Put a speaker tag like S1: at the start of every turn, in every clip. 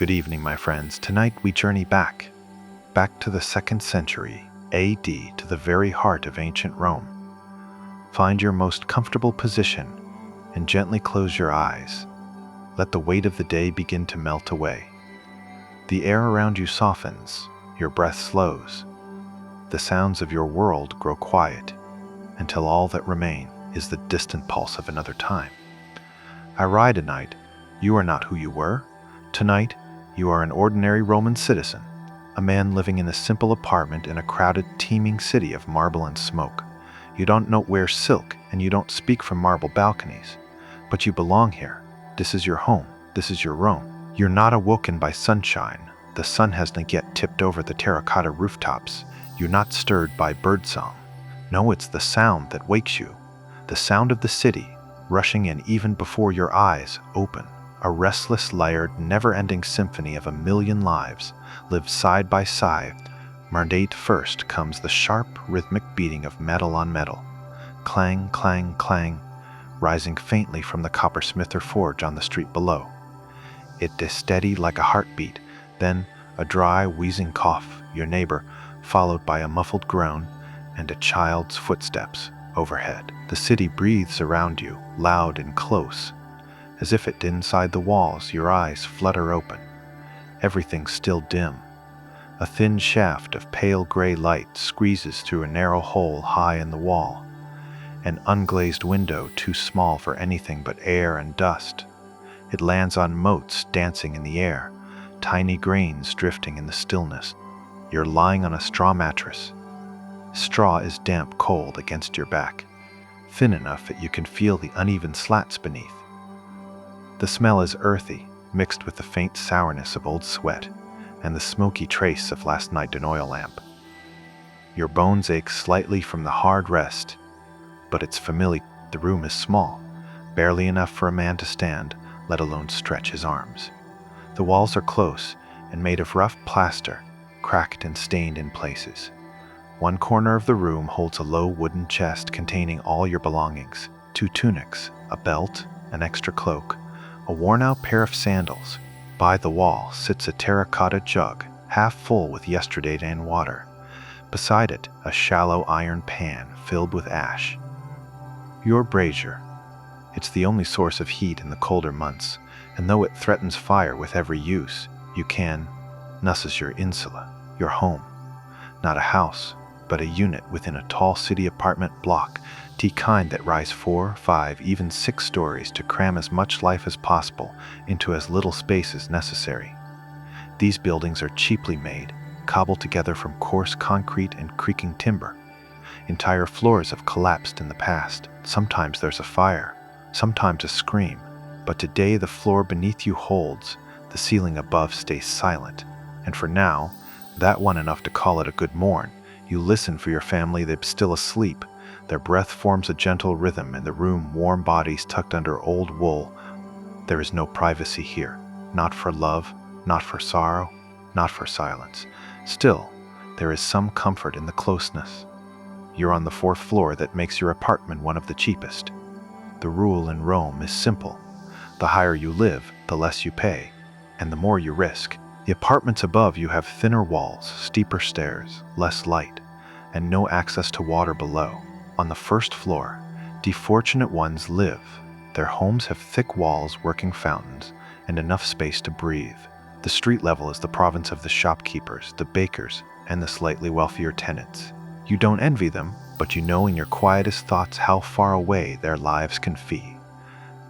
S1: Good evening, my friends. Tonight we journey back to the 2nd century AD, to the very heart of ancient Rome. Find your most comfortable position and gently close your eyes. Let the weight of the day begin to melt away. The air around you softens, your breath slows. The sounds of your world grow quiet until all that remain is the distant pulse of another time. I ride a night. You are not who you were. Tonight, you are an ordinary Roman citizen, a man living in a simple apartment in a crowded, teeming city of marble and smoke. You don't wear silk, and you don't speak from marble balconies, but you belong here. This is your home. This is your Rome. You're not awoken by sunshine. The sun hasn't yet tipped over the terracotta rooftops. You're not stirred by birdsong. No, it's the sound that wakes you. The sound of the city, rushing in even before your eyes open. A restless, layered, never-ending symphony of a million lives lived side by side. Mardate first comes the sharp, rhythmic beating of metal on metal. Clang, clang, clang, rising faintly from the coppersmith or forge on the street below. It is steady like a heartbeat, then a dry, wheezing cough, your neighbor, followed by a muffled groan and a child's footsteps overhead. The city breathes around you, loud and close. As if it inside the walls, your eyes flutter open. Everything's still dim. A thin shaft of pale gray light squeezes through a narrow hole high in the wall. An unglazed window too small for anything but air and dust. It lands on motes dancing in the air, tiny grains drifting in the stillness. You're lying on a straw mattress. Straw is damp cold against your back, thin enough that you can feel the uneven slats beneath. The smell is earthy, mixed with the faint sourness of old sweat and the smoky trace of last night's oil lamp. Your bones ache slightly from the hard rest, but it's familiar. The room is small, barely enough for a man to stand, let alone stretch his arms. The walls are close and made of rough plaster, cracked and stained in places. One corner of the room holds a low wooden chest containing all your belongings: 2 tunics, a belt, an extra cloak, a worn-out pair of sandals. By the wall sits a terracotta jug, half full with yesterday's water. Beside it, a shallow iron pan filled with ash. Your brazier. It's the only source of heat in the colder months, and though it threatens fire with every use, you can. Thus is your insula, your home. Not a house, but a unit within a tall city apartment block, the kind that rise 4, 5, even 6 stories to cram as much life as possible into as little space as necessary. These buildings are cheaply made, cobbled together from coarse concrete and creaking timber. Entire floors have collapsed in the past. Sometimes there's a fire, sometimes a scream, but today the floor beneath you holds, the ceiling above stays silent, and for now, that one enough to call it a good morn. You listen for your family. They're still asleep. Their breath forms a gentle rhythm in the room, warm bodies tucked under old wool. There is no privacy here, not for love, not for sorrow, not for silence. Still, there is some comfort in the closeness. You're on the 4th floor that makes your apartment one of the cheapest. The rule in Rome is simple. The higher you live, the less you pay, and the more you risk. The apartments above you have thinner walls, steeper stairs, less light, and no access to water below. On the 1st floor, the fortunate ones live. Their homes have thick walls, working fountains, and enough space to breathe. The street level is the province of the shopkeepers, the bakers, and the slightly wealthier tenants. You don't envy them, but you know in your quietest thoughts how far away their lives can be.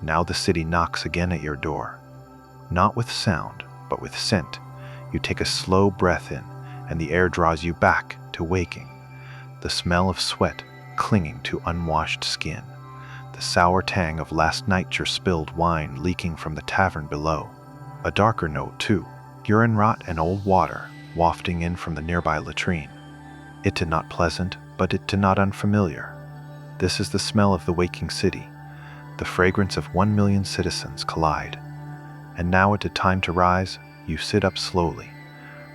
S1: Now the city knocks again at your door. Not with sound, but with scent. You take a slow breath in, and the air draws you back to waking. The smell of sweat clinging to unwashed skin. The sour tang of last night's your spilled wine leaking from the tavern below. A darker note, too. Urine rot and old water wafting in from the nearby latrine. It did not pleasant, but it did not unfamiliar. This is the smell of the waking city. The fragrance of 1 million citizens collide. And now at the time to rise, you sit up slowly,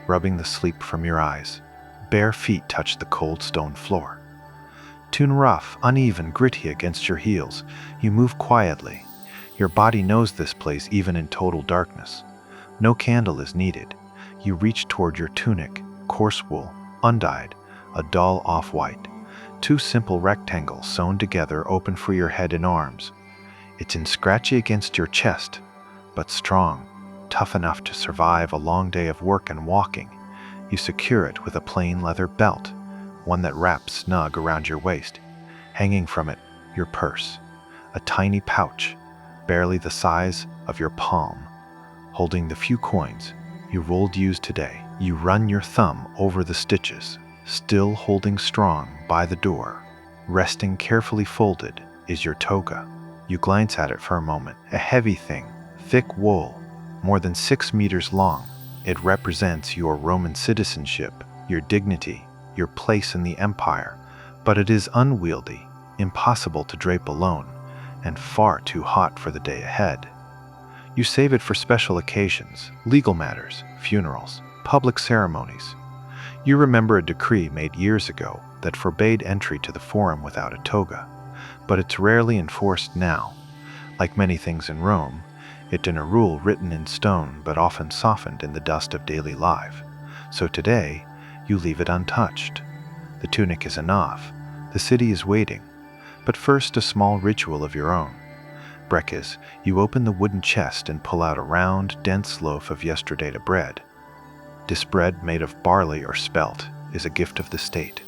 S1: rubbing the sleep from your eyes. Bare feet touch the cold stone floor. Too rough, uneven, gritty against your heels, you move quietly. Your body knows this place even in total darkness. No candle is needed. You reach toward your tunic, coarse wool, undyed, a dull off-white. Two simple rectangles sewn together open for your head and arms. It's scratchy against your chest, but strong, tough enough to survive a long day of work and walking. You secure it with a plain leather belt, one that wraps snug around your waist. Hanging from it, your purse, a tiny pouch, barely the size of your palm, holding the few coins you rolled use today. You run your thumb over the stitches, still holding strong by the door. Resting carefully folded is your toga. You glance at it for a moment, a heavy thing, thick wool, more than 6 meters long. It represents your Roman citizenship, your dignity, your place in the empire, but it is unwieldy, impossible to drape alone, and far too hot for the day ahead. You save it for special occasions, legal matters, funerals, public ceremonies. You remember a decree made years ago that forbade entry to the forum without a toga, but it's rarely enforced now. Like many things in Rome, it's a rule written in stone but often softened in the dust of daily life. So today, you leave it untouched. The tunic is enough. The city is waiting. But first, a small ritual of your own. Breakfast, you open the wooden chest and pull out a round, dense loaf of yesterday bread. This bread, made of barley or spelt, is a gift of the state.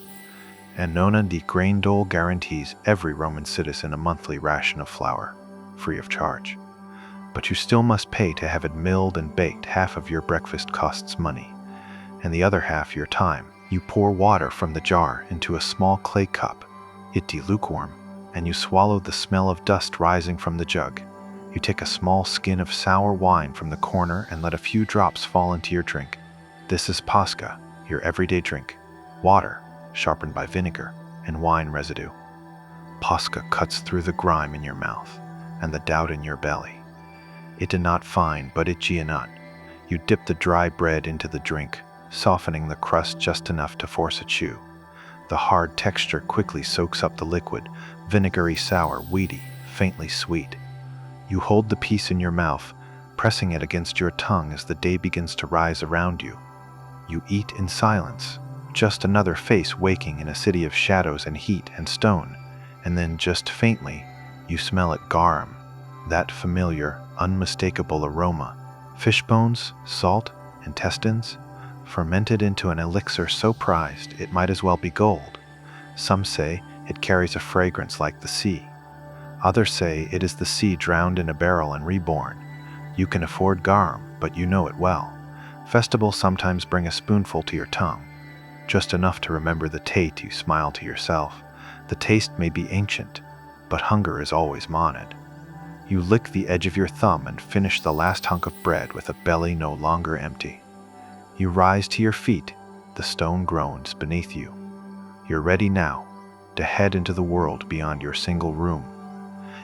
S1: And Nona di Grain Dole guarantees every Roman citizen a monthly ration of flour, free of charge. But you still must pay to have it milled and baked. Half of your breakfast costs money, and the other half your time. You pour water from the jar into a small clay cup. It is lukewarm, and you swallow the smell of dust rising from the jug. You take a small skin of sour wine from the corner and let a few drops fall into your drink. This is Pascha, your everyday drink. Water, sharpened by vinegar, and wine residue. Pascha cuts through the grime in your mouth and the doubt in your belly. It is not fine, but it is not. You dip the dry bread into the drink, softening the crust just enough to force a chew. The hard texture quickly soaks up the liquid, vinegary sour, weedy, faintly sweet. You hold the piece in your mouth, pressing it against your tongue as the day begins to rise around you. You eat in silence, just another face waking in a city of shadows and heat and stone, and then just faintly, you smell it garum, that familiar, unmistakable aroma. Fish bones, salt, intestines, fermented into an elixir so prized it might as well be gold. Some say it carries a fragrance like the sea. Others say it is the sea drowned in a barrel and reborn. You can afford garum, but you know it well. Festivals sometimes bring a spoonful to your tongue, just enough to remember the taste. You smile to yourself. The taste may be ancient, but hunger is always mounted. You lick the edge of your thumb and finish the last hunk of bread with a belly no longer empty. You rise to your feet, the stone groans beneath you. You're ready now to head into the world beyond your single room,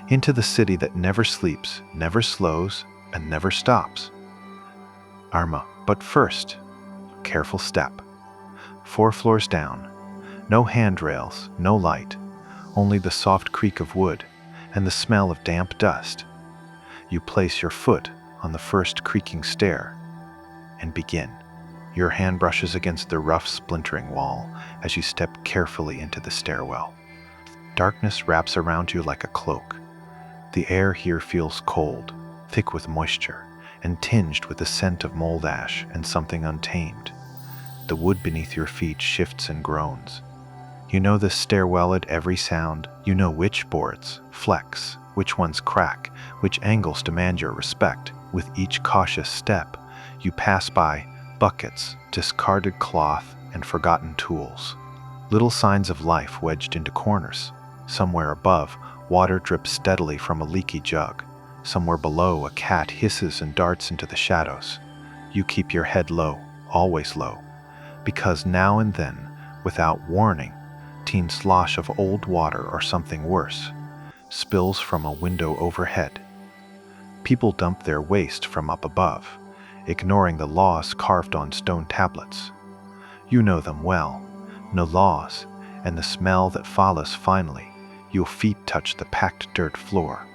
S1: into the city that never sleeps, never slows, and never stops. Arma, but first, careful step. 4 floors down, no handrails, no light, only the soft creak of wood and the smell of damp dust. You place your foot on the first creaking stair and begin. Your hand brushes against the rough, splintering wall as you step carefully into the stairwell. Darkness wraps around you like a cloak. The air here feels cold, thick with moisture, and tinged with the scent of mold ash and something untamed. The wood beneath your feet shifts and groans. You know this stairwell at every sound. You know which boards flex, which ones crack, which angles demand your respect. With each cautious step, you pass by buckets, discarded cloth, and forgotten tools. Little signs of life wedged into corners. Somewhere above, water drips steadily from a leaky jug. Somewhere below, a cat hisses and darts into the shadows. You keep your head low, always low, because now and then, without warning, teen slosh of old water or something worse spills from a window overhead. People dump their waste from up above, ignoring the laws carved on stone tablets. You know them well, no laws, and the smell that follows finally. Your feet touch the packed dirt floor.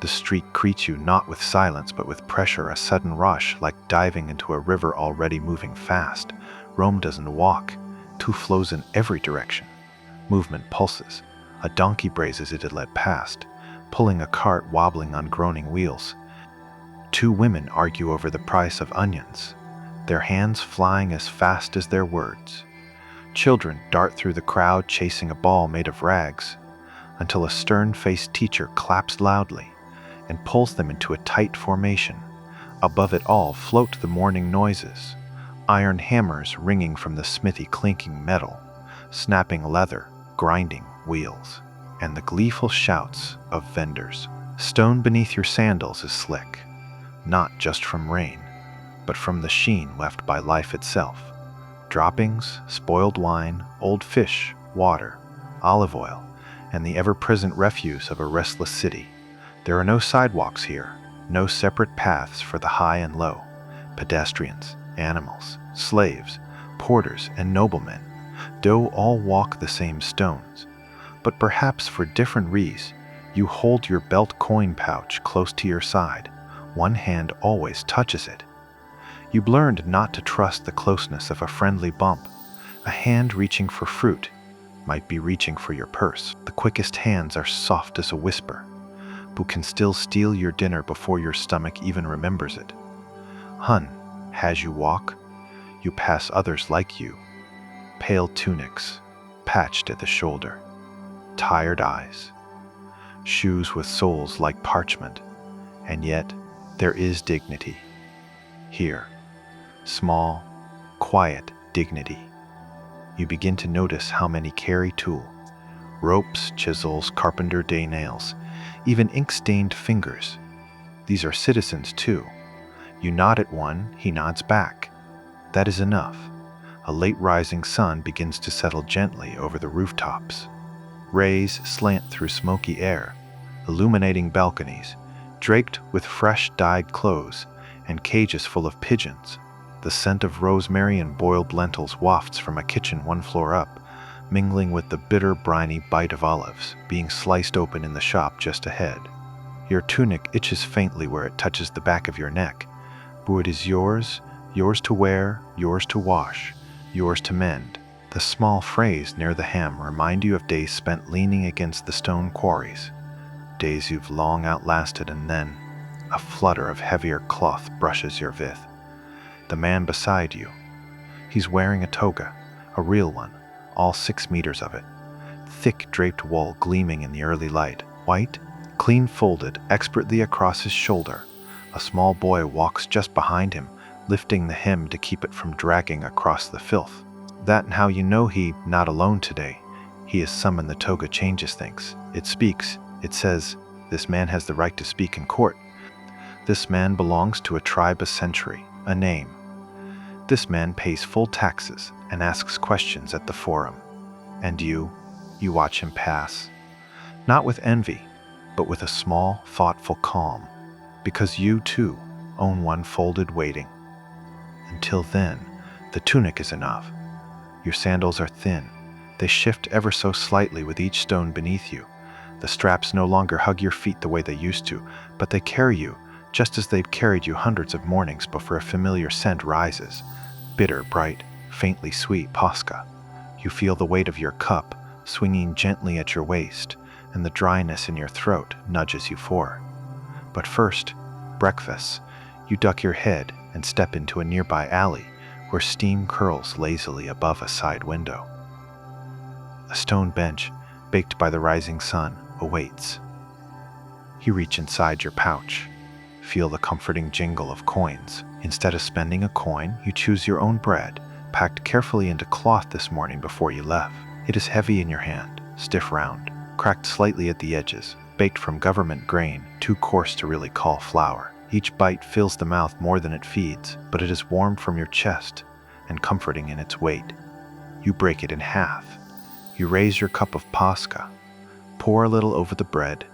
S1: The street greets you not with silence but with pressure, a sudden rush, like diving into a river already moving fast. Rome doesn't walk, two flows in every direction. Movement pulses. A donkey brays as it led past, pulling a cart wobbling on groaning wheels. Two women argue over the price of onions, their hands flying as fast as their words. Children dart through the crowd chasing a ball made of rags, until a stern-faced teacher claps loudly and pulls them into a tight formation. Above it all float the morning noises, iron hammers ringing from the smithy, clinking metal, snapping leather, grinding wheels, and the gleeful shouts of vendors. Stone beneath your sandals is slick, not just from rain, but from the sheen left by life itself. Droppings, spoiled wine, old fish, water, olive oil, and the ever-present refuse of a restless city. There are no sidewalks here, no separate paths for the high and low. Pedestrians, animals, slaves, porters, and noblemen do all walk the same stones, but perhaps for different reasons. You hold your belt coin pouch close to your side. One hand always touches it. You've learned not to trust the closeness of a friendly bump. A hand reaching for fruit might be reaching for your purse. The quickest hands are soft as a whisper, but can still steal your dinner before your stomach even remembers it. Hun, as you walk, you pass others like you. Pale tunics, patched at the shoulder, tired eyes, shoes with soles like parchment, and yet there is dignity. Here, small, quiet dignity. You begin to notice how many carry tool, ropes, chisels, carpenter day nails, even ink-stained fingers. These are citizens too. You nod at one, he nods back. That is enough. A late rising sun begins to settle gently over the rooftops. Rays slant through smoky air, illuminating balconies, draped with fresh dyed clothes and cages full of pigeons. The scent of rosemary and boiled lentils wafts from a kitchen one floor up, mingling with the bitter, briny bite of olives being sliced open in the shop just ahead. Your tunic itches faintly where it touches the back of your neck, but it is yours, yours to wear, yours to wash, yours to mend. The small frays near the hem remind you of days spent leaning against the stone quarries, days you've long outlasted, and then a flutter of heavier cloth brushes your vith. The man beside you, he's wearing a toga, a real one, all 6 meters of it, thick draped wool gleaming in the early light, white, clean folded expertly across his shoulder. A small boy walks just behind him, lifting the hem to keep it from dragging across the filth. That and how you know he not alone today. He has summoned the toga changes things. It speaks. It says, this man has the right to speak in court. This man belongs to a tribe, a century, a name. This man pays full taxes and asks questions at the forum. And you watch him pass, not with envy, but with a small, thoughtful calm, because you too own one folded waiting. Until then, the tunic is enough. Your sandals are thin. They shift ever so slightly with each stone beneath you. The straps no longer hug your feet the way they used to, but they carry you just as they've carried you hundreds of mornings before a familiar scent rises. Bitter, bright, faintly sweet Posca. You feel the weight of your cup swinging gently at your waist, and the dryness in your throat nudges you forward. But first, breakfast. You duck your head and step into a nearby alley where steam curls lazily above a side window. A stone bench, baked by the rising sun, awaits. You reach inside your pouch, feel the comforting jingle of coins. Instead of spending a coin, you choose your own bread, packed carefully into cloth this morning before you left. It is heavy in your hand, stiff round, cracked slightly at the edges, baked from government grain, too coarse to really call flour. Each bite fills the mouth more than it feeds, but it is warm from your chest and comforting in its weight. You break it in half. You raise your cup of Posca, pour a little over the bread,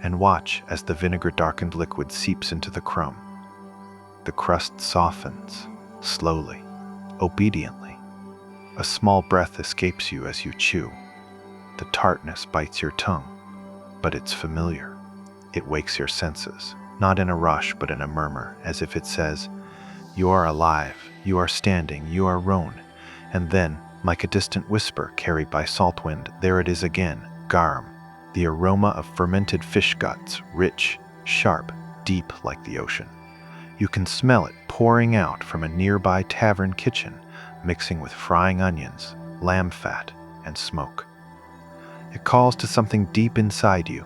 S1: and watch as the vinegar-darkened liquid seeps into the crumb. The crust softens, slowly, obediently. A small breath escapes you as you chew. The tartness bites your tongue, but it's familiar. It wakes your senses, not in a rush but in a murmur, as if it says, "You are alive, you are standing, you are roan." And then, like a distant whisper carried by salt wind, there it is again, garum, the aroma of fermented fish guts, rich, sharp, deep like the ocean. You can smell it pouring out from a nearby tavern kitchen, mixing with frying onions, lamb fat, and smoke. It calls to something deep inside you,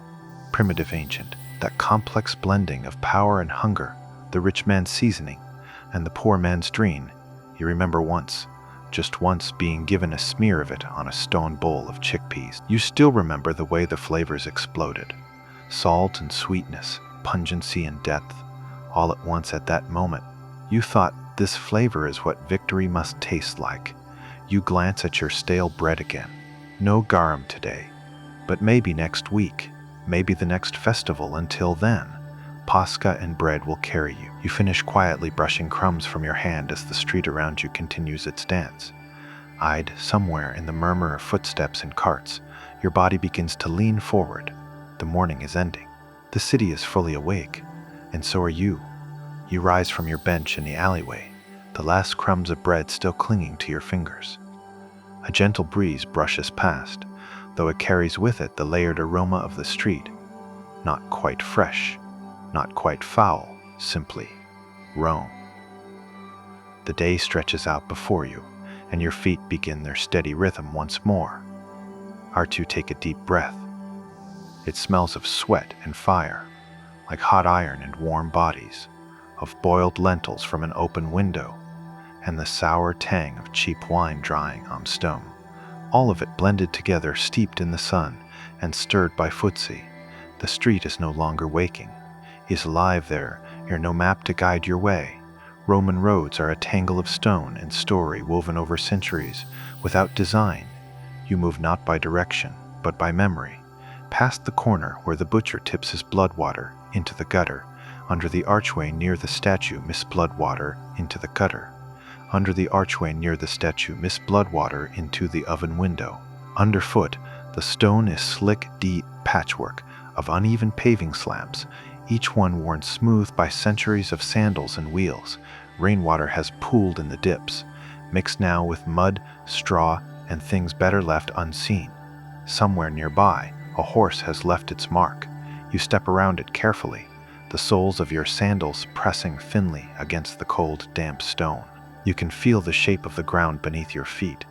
S1: primitive ancient, that complex blending of power and hunger, the rich man's seasoning, and the poor man's dream. You remember once, just once, being given a smear of it on a stone bowl of chickpeas. You still remember the way the flavors exploded. Salt and sweetness, pungency and depth, all at once at that moment. You thought, this flavor is what victory must taste like. You glance at your stale bread again. No garum today, but maybe next week, maybe the next festival. Until then, Pascha and bread will carry you. You finish quietly brushing crumbs from your hand as the street around you continues its dance. Eyed somewhere in the murmur of footsteps and carts, your body begins to lean forward. The morning is ending. The city is fully awake, and so are you. You rise from your bench in the alleyway, the last crumbs of bread still clinging to your fingers. A gentle breeze brushes past, though it carries with it the layered aroma of the street. Not quite fresh, not quite foul, simply Rome. The day stretches out before you, and your feet begin their steady rhythm once more. R2 take a deep breath. It smells of sweat and fire, like hot iron and warm bodies, of boiled lentils from an open window, and the sour tang of cheap wine drying on stone. All of it blended together, steeped in the sun, and stirred by footsie. The street is no longer waking, is alive there, here no map to guide your way. Roman roads are a tangle of stone and story woven over centuries, without design. You move not by direction, but by memory, past the corner where the butcher tips his blood water into the gutter, under the archway near the statue, Miss Bloodwater into the gutter, under the archway near the statue, Miss Bloodwater into the oven window. Underfoot, the stone is slick, deep patchwork of uneven paving slabs, each one worn smooth by centuries of sandals and wheels. Rainwater has pooled in the dips, mixed now with mud, straw, and things better left unseen. Somewhere nearby, a horse has left its mark. You step around it carefully, the soles of your sandals pressing thinly against the cold, damp stone. You can feel the shape of the ground beneath your feet.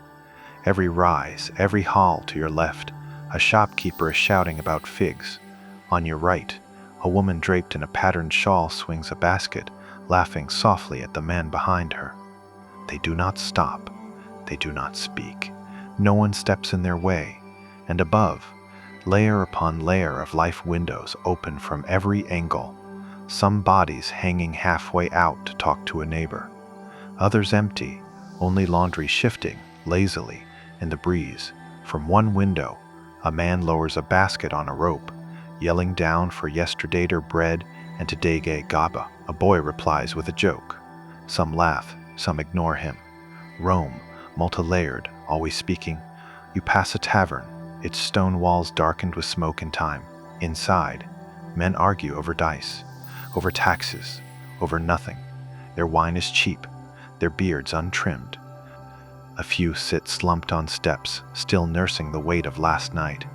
S1: Every rise, every hall to your left, a shopkeeper is shouting about figs. On your right, a woman draped in a patterned shawl swings a basket, laughing softly at the man behind her. They do not stop. They do not speak. No one steps in their way. And above, layer upon layer of life windows open from every angle, some bodies hanging halfway out to talk to a neighbor, others empty, only laundry shifting lazily in the breeze. From one window, a man lowers a basket on a rope, yelling down for yesterdater bread and todayge gaba. A boy replies with a joke. Some laugh, some ignore him. Rome, multi-layered, always speaking. You pass a tavern, its stone walls darkened with smoke and time. Inside, men argue over dice, over taxes, over nothing. Their wine is cheap, their beards untrimmed. A few sit slumped on steps, still nursing the weight of last night.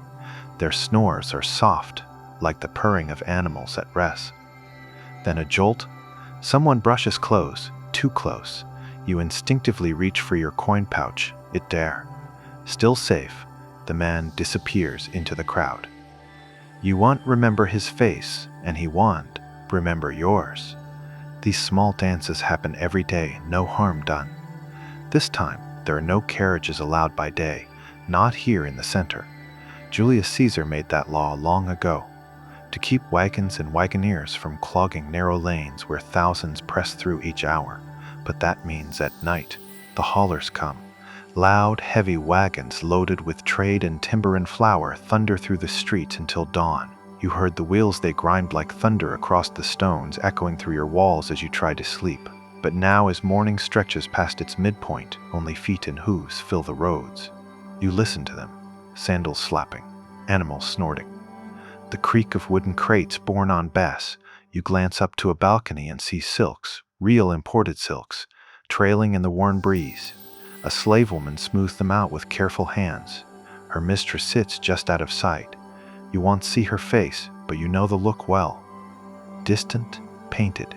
S1: Their snores are soft, like the purring of animals at rest. Then a jolt. Someone brushes close, too close. You instinctively reach for your coin pouch. It dare. Still safe, the man disappears into the crowd. You want remember his face, and he want remember yours. These small dances happen every day, no harm done. This time, there are no carriages allowed by day, not here in the center. Julius Caesar made that law long ago, to keep wagons and wagoneers from clogging narrow lanes where thousands press through each hour. But that means at night, the haulers come. Loud, heavy wagons loaded with trade and timber and flour thunder through the streets until dawn. You heard the wheels, they grind like thunder across the stones, echoing through your walls as you try to sleep. But now, as morning stretches past its midpoint, only feet and hooves fill the roads. You listen to them, sandals slapping, animals snorting. The creak of wooden crates borne on bass. You glance up to a balcony and see silks, real imported silks, trailing in the warm breeze. A slave woman smooths them out with careful hands. Her mistress sits just out of sight. You won't see her face, but you know the look well. Distant, painted,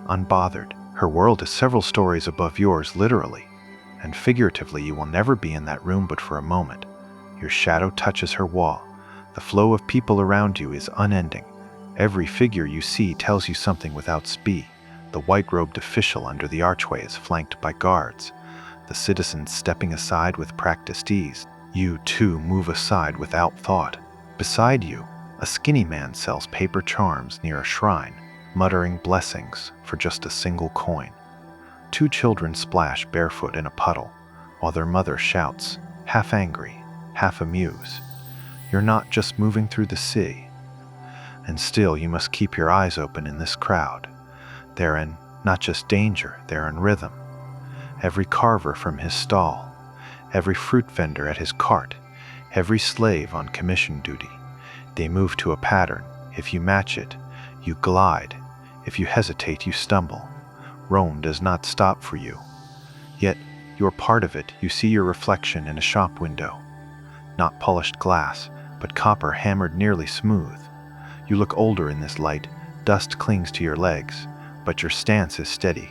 S1: unbothered. Her world is several stories above yours, literally. And figuratively, you will never be in that room but for a moment. Your shadow touches her wall. The flow of people around you is unending. Every figure you see tells you something without speech. The white-robed official under the archway is flanked by guards. The citizens stepping aside with practiced ease. You, too, move aside without thought. Beside you, a skinny man sells paper charms near a shrine, muttering blessings for just a single coin. Two children splash barefoot in a puddle, while their mother shouts, half angry, half amused. You're not just moving through the sea. And still you must keep your eyes open in this crowd. They're in not just danger, they're in rhythm. Every carver from his stall, every fruit vendor at his cart, every slave on commission duty. They move to a pattern. If you match it, you glide. If you hesitate, you stumble. Rome does not stop for you. Yet, you're part of it. You see your reflection in a shop window. Not polished glass, but copper hammered nearly smooth. You look older in this light. Dust clings to your legs, but your stance is steady.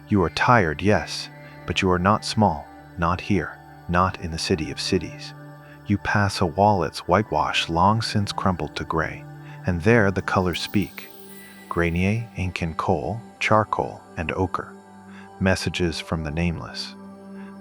S1: You are tired, yes, but you are not small. Not here. Not in the city of cities. You pass a wall its whitewash long since crumbled to gray, and there the colors speak. Grenier, ink and coal, charcoal and ochre. Messages from the nameless.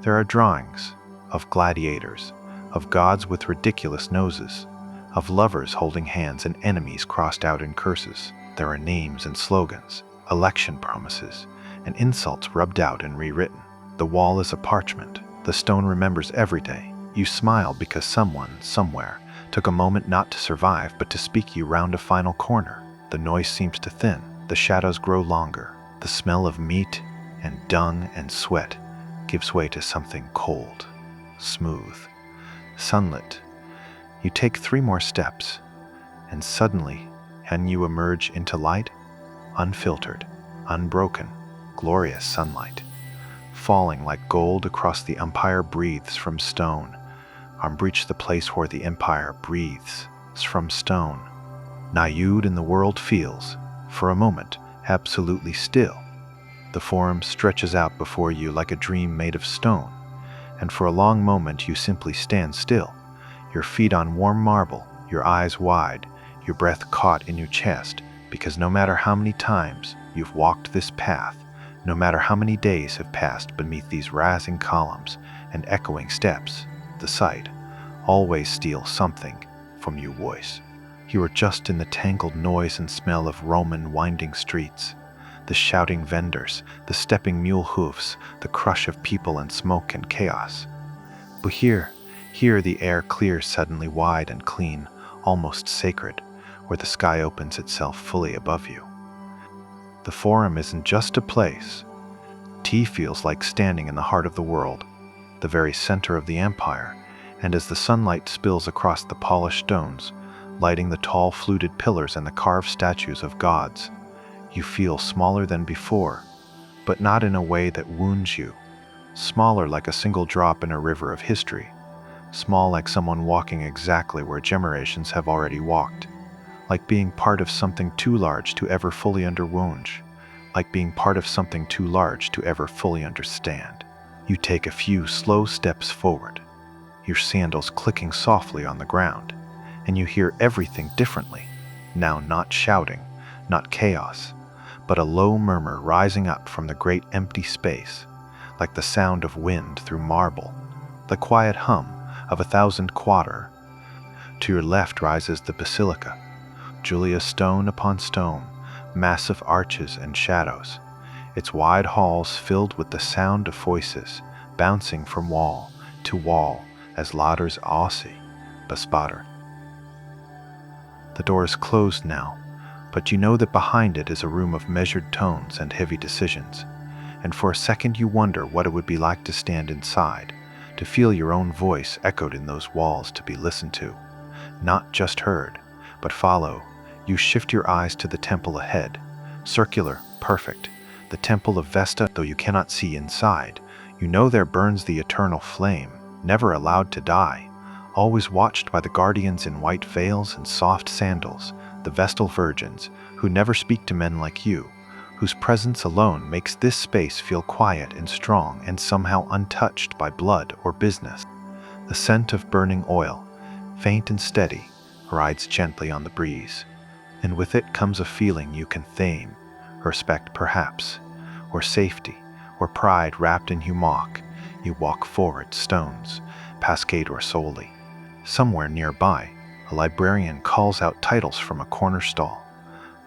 S1: There are drawings of gladiators, of gods with ridiculous noses, of lovers holding hands and enemies crossed out in curses. There are names and slogans, election promises, and insults rubbed out and rewritten. The wall is a parchment. The stone remembers every day. You smile because someone, somewhere, took a moment not to survive but to speak you round a final corner. The noise seems to thin. The shadows grow longer. The smell of meat and dung and sweat gives way to something cold, smooth, sunlit. You take 3 more steps, and suddenly, you emerge into light, unfiltered, unbroken, glorious sunlight. Falling like gold across the empire breathes from stone. Breach the place where the empire breathes from stone. Nude in the world feels, for a moment, absolutely still. The Forum stretches out before you like a dream made of stone, and for a long moment you simply stand still, your feet on warm marble, your eyes wide, your breath caught in your chest, because no matter how many times you've walked this path, no matter how many days have passed beneath these rising columns and echoing steps, the sight always steals something from your voice. You are just in the tangled noise and smell of Roman winding streets, the shouting vendors, the stepping mule hoofs, the crush of people and smoke and chaos. But here the air clears suddenly wide and clean, almost sacred, where the sky opens itself fully above you. The Forum isn't just a place. Tea feels like standing in the heart of the world, the very center of the empire, and as the sunlight spills across the polished stones, lighting the tall fluted pillars and the carved statues of gods, you feel smaller than before, but not in a way that wounds you. Smaller like a single drop in a river of history. Small like someone walking exactly where generations have already walked. Like being part of something too large to ever fully underwound. Like being part of something too large to ever fully understand. You take a few slow steps forward, your sandals clicking softly on the ground, and you hear everything differently. Now not shouting, not chaos, but a low murmur rising up from the great empty space, like the sound of wind through marble, the quiet hum of 1,000 quarter. To your left rises the basilica, Julia stone upon stone, massive arches and shadows, its wide halls filled with the sound of voices, bouncing from wall to wall as ladders Aussie, bespatter. The door is closed now, but you know that behind it is a room of measured tones and heavy decisions, and for a second you wonder what it would be like to stand inside, to feel your own voice echoed in those walls, to be listened to, not just heard, But follow. You shift your eyes to the temple ahead. Circular, perfect. The temple of Vesta, though you cannot see inside. You know there burns the eternal flame, never allowed to die. Always watched by the guardians in white veils and soft sandals, the Vestal virgins, who never speak to men like you, whose presence alone makes this space feel quiet and strong and somehow untouched by blood or business. The scent of burning oil, faint and steady, rides gently on the breeze, and with it comes a feeling you can thame, respect perhaps, or safety, or pride wrapped in hummock. You walk forward, stones, past gate or solely. Somewhere nearby, a librarian calls out titles from a corner stall,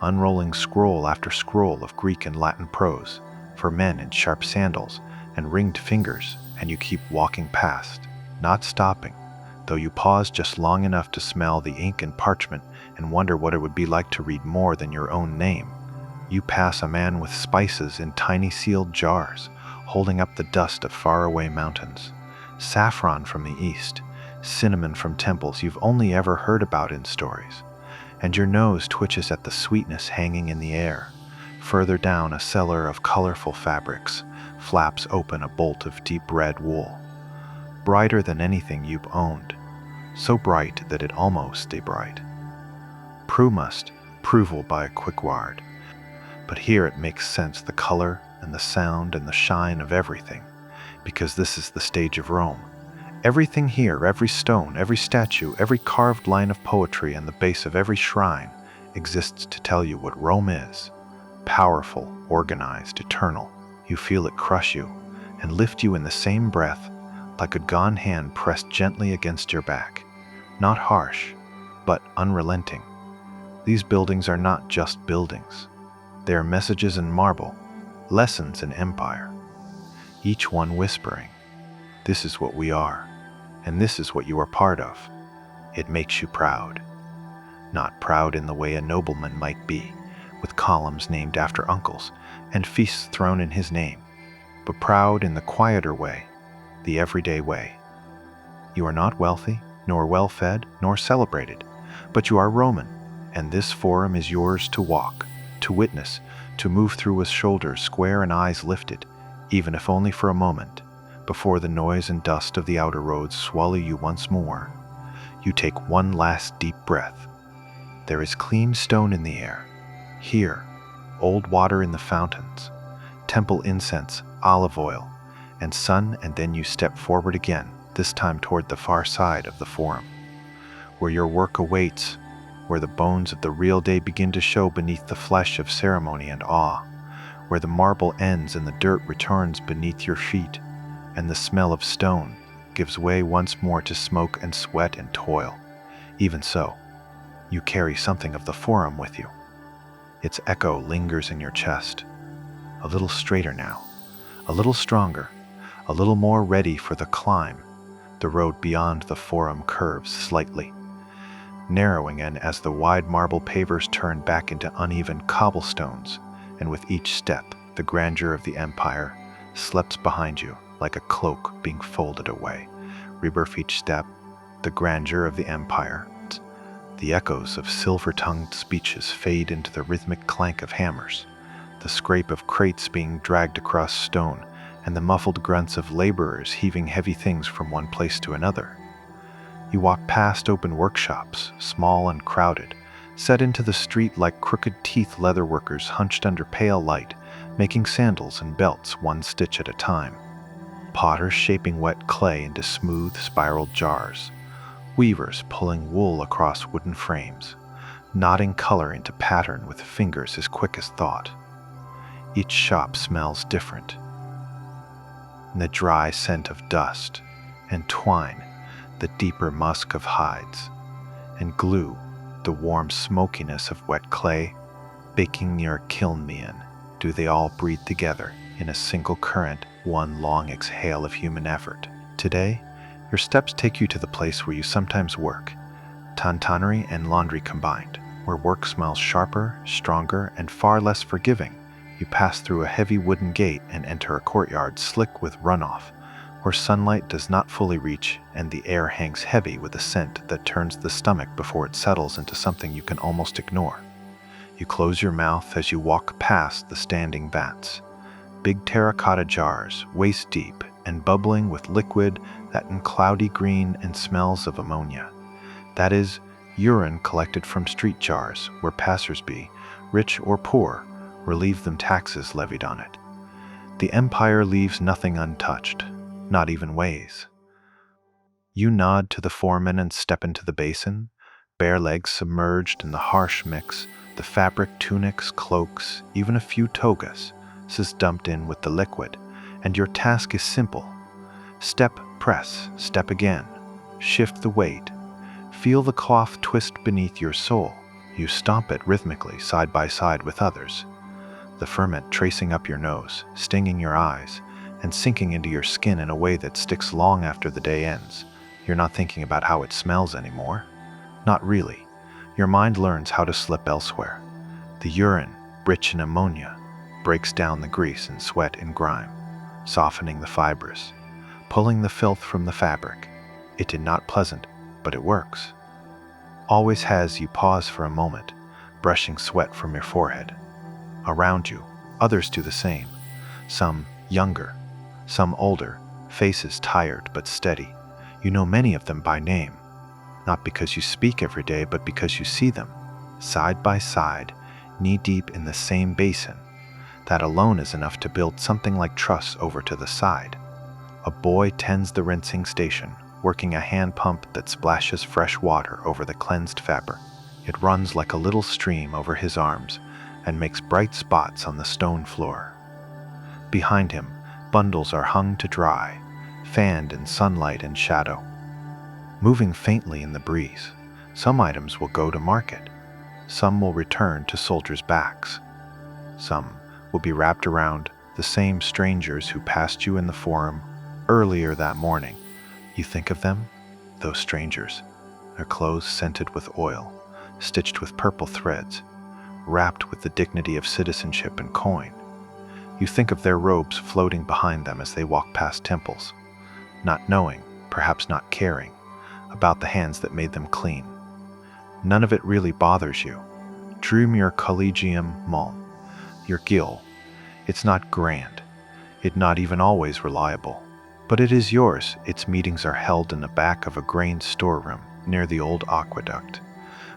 S1: unrolling scroll after scroll of Greek and Latin prose, for men in sharp sandals and ringed fingers, and you keep walking past, not stopping, though you pause just long enough to smell the ink and parchment and wonder what it would be like to read more than your own name. You pass a man with spices in tiny sealed jars, holding up the dust of faraway mountains, saffron from the east, cinnamon from temples you've only ever heard about in stories, and your nose twitches at the sweetness hanging in the air. Further down, a cellar of colorful fabrics flaps open a bolt of deep red wool, brighter than anything you've owned, so bright that it almost stay bright. Pruval by a quick word. But here it makes sense, the color and the sound and the shine of everything, because this is the stage of Rome. Everything here, every stone, every statue, every carved line of poetry and the base of every shrine exists to tell you what Rome is. Powerful, organized, eternal. You feel it crush you and lift you in the same breath, like a gone hand pressed gently against your back. Not harsh, but unrelenting. These buildings are not just buildings. They are messages in marble, lessons in empire, each one whispering, "This is what we are, and this is what you are part of." It makes you proud. Not proud in the way a nobleman might be, with columns named after uncles and feasts thrown in his name, but proud in the quieter way, the everyday way. You are not wealthy, nor well-fed, nor celebrated, but you are Roman, and this forum is yours to walk, to witness, to move through with shoulders square and eyes lifted, even if only for a moment, before the noise and dust of the outer roads swallow you once more. You take one last deep breath. There is clean stone in the air. Here, old water in the fountains, temple incense, olive oil, and sun, and then you step forward again, this time toward the far side of the forum, where your work awaits, where the bones of the real day begin to show beneath the flesh of ceremony and awe, where the marble ends and the dirt returns beneath your feet, and the smell of stone gives way once more to smoke and sweat and toil. Even so, you carry something of the forum with you. Its echo lingers in your chest, a little straighter now, a little stronger, a little more ready for the climb. The road beyond the forum curves slightly, narrowing, and as the wide marble pavers turn back into uneven cobblestones, and with each step, the grandeur of the empire slips behind you like a cloak being folded away. Rebirth each step, the grandeur of the empire. The echoes of silver-tongued speeches fade into the rhythmic clank of hammers, the scrape of crates being dragged across stone, and the muffled grunts of laborers heaving heavy things from one place to another. You walk past open workshops, small and crowded, set into the street like crooked teeth leatherworkers hunched under pale light, making sandals and belts one stitch at a time. Potters shaping wet clay into smooth, spiraled jars. Weavers pulling wool across wooden frames, knotting color into pattern with fingers as quick as thought. Each shop smells different. In the dry scent of dust and twine, the deeper musk of hides, and glue, the warm smokiness of wet clay, baking near a kiln mian, do they all breathe together in a single current, one long exhale of human effort. Today, your steps take you to the place where you sometimes work, tannery and laundry combined, where work smells sharper, stronger, and far less forgiving. You pass through a heavy wooden gate and enter a courtyard slick with runoff, where sunlight does not fully reach and the air hangs heavy with a scent that turns the stomach before it settles into something you can almost ignore. You close your mouth as you walk past the standing vats, big terracotta jars, waist deep and bubbling with liquid that in cloudy green and smells of ammonia. That is, urine collected from street jars where passersby, rich or poor, relieve them taxes levied on it. The empire leaves nothing untouched, not even ways. You nod to the foreman and step into the basin, bare legs submerged in the harsh mix, the fabric tunics, cloaks, even a few togas, is dumped in with the liquid, and your task is simple. Step, press, step again. Shift the weight. Feel the cloth twist beneath your sole. You stomp it rhythmically side by side with others. The ferment tracing up your nose, stinging your eyes, and sinking into your skin in a way that sticks long after the day ends. You're not thinking about how it smells anymore. Not really. Your mind learns how to slip elsewhere. The urine, rich in ammonia, breaks down the grease and sweat and grime, softening the fibers, pulling the filth from the fabric. It did not pleasant, but it works. Always has. You pause for a moment, brushing sweat from your forehead. Around you, others do the same. Some younger, some older, faces tired but steady. You know many of them by name, not because you speak every day, but because you see them, side by side, knee-deep in the same basin. That alone is enough to build something like trust over to the side. A boy tends the rinsing station, working a hand pump that splashes fresh water over the cleansed fabric. It runs like a little stream over his arms and makes bright spots on the stone floor. Behind him, bundles are hung to dry, fanned in sunlight and shadow. Moving faintly in the breeze, some items will go to market. Some will return to soldiers' backs. Some will be wrapped around the same strangers who passed you in the forum earlier that morning. You think of them, those strangers, their clothes scented with oil, stitched with purple threads, wrapped with the dignity of citizenship and coin. You think of their robes floating behind them as they walk past temples, not knowing, perhaps not caring, about the hands that made them clean. None of it really bothers you. Dream your Collegium Mall, your Gil. It's not grand. It's not even always reliable. But it is yours. Its meetings are held in the back of a grain storeroom near the old aqueduct,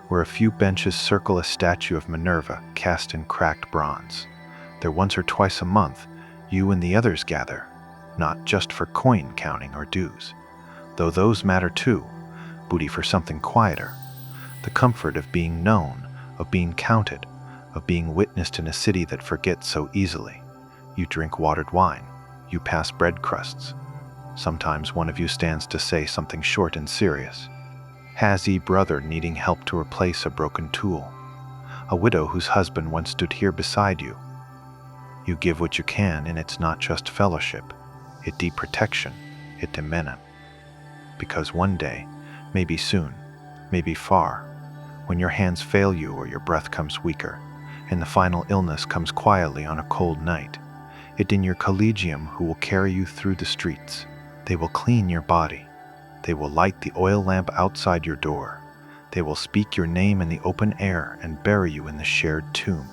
S1: where a few benches circle a statue of Minerva cast in cracked bronze. There once or twice a month, you and the others gather, not just for coin counting or dues, though those matter too, booty for something quieter. The comfort of being known, of being counted, of being witnessed in a city that forgets so easily. You drink watered wine. You pass bread crusts. Sometimes one of you stands to say something short and serious. Has-y brother needing help to replace a broken tool. A widow whose husband once stood here beside you. You give what you can, and it's not just fellowship. It deep protection. It demenem. Because one day, maybe soon, maybe far, when your hands fail you or your breath comes weaker, and the final illness comes quietly on a cold night, it in your collegium who will carry you through the streets. They will clean your body. They will light the oil lamp outside your door. They will speak your name in the open air and bury you in the shared tomb.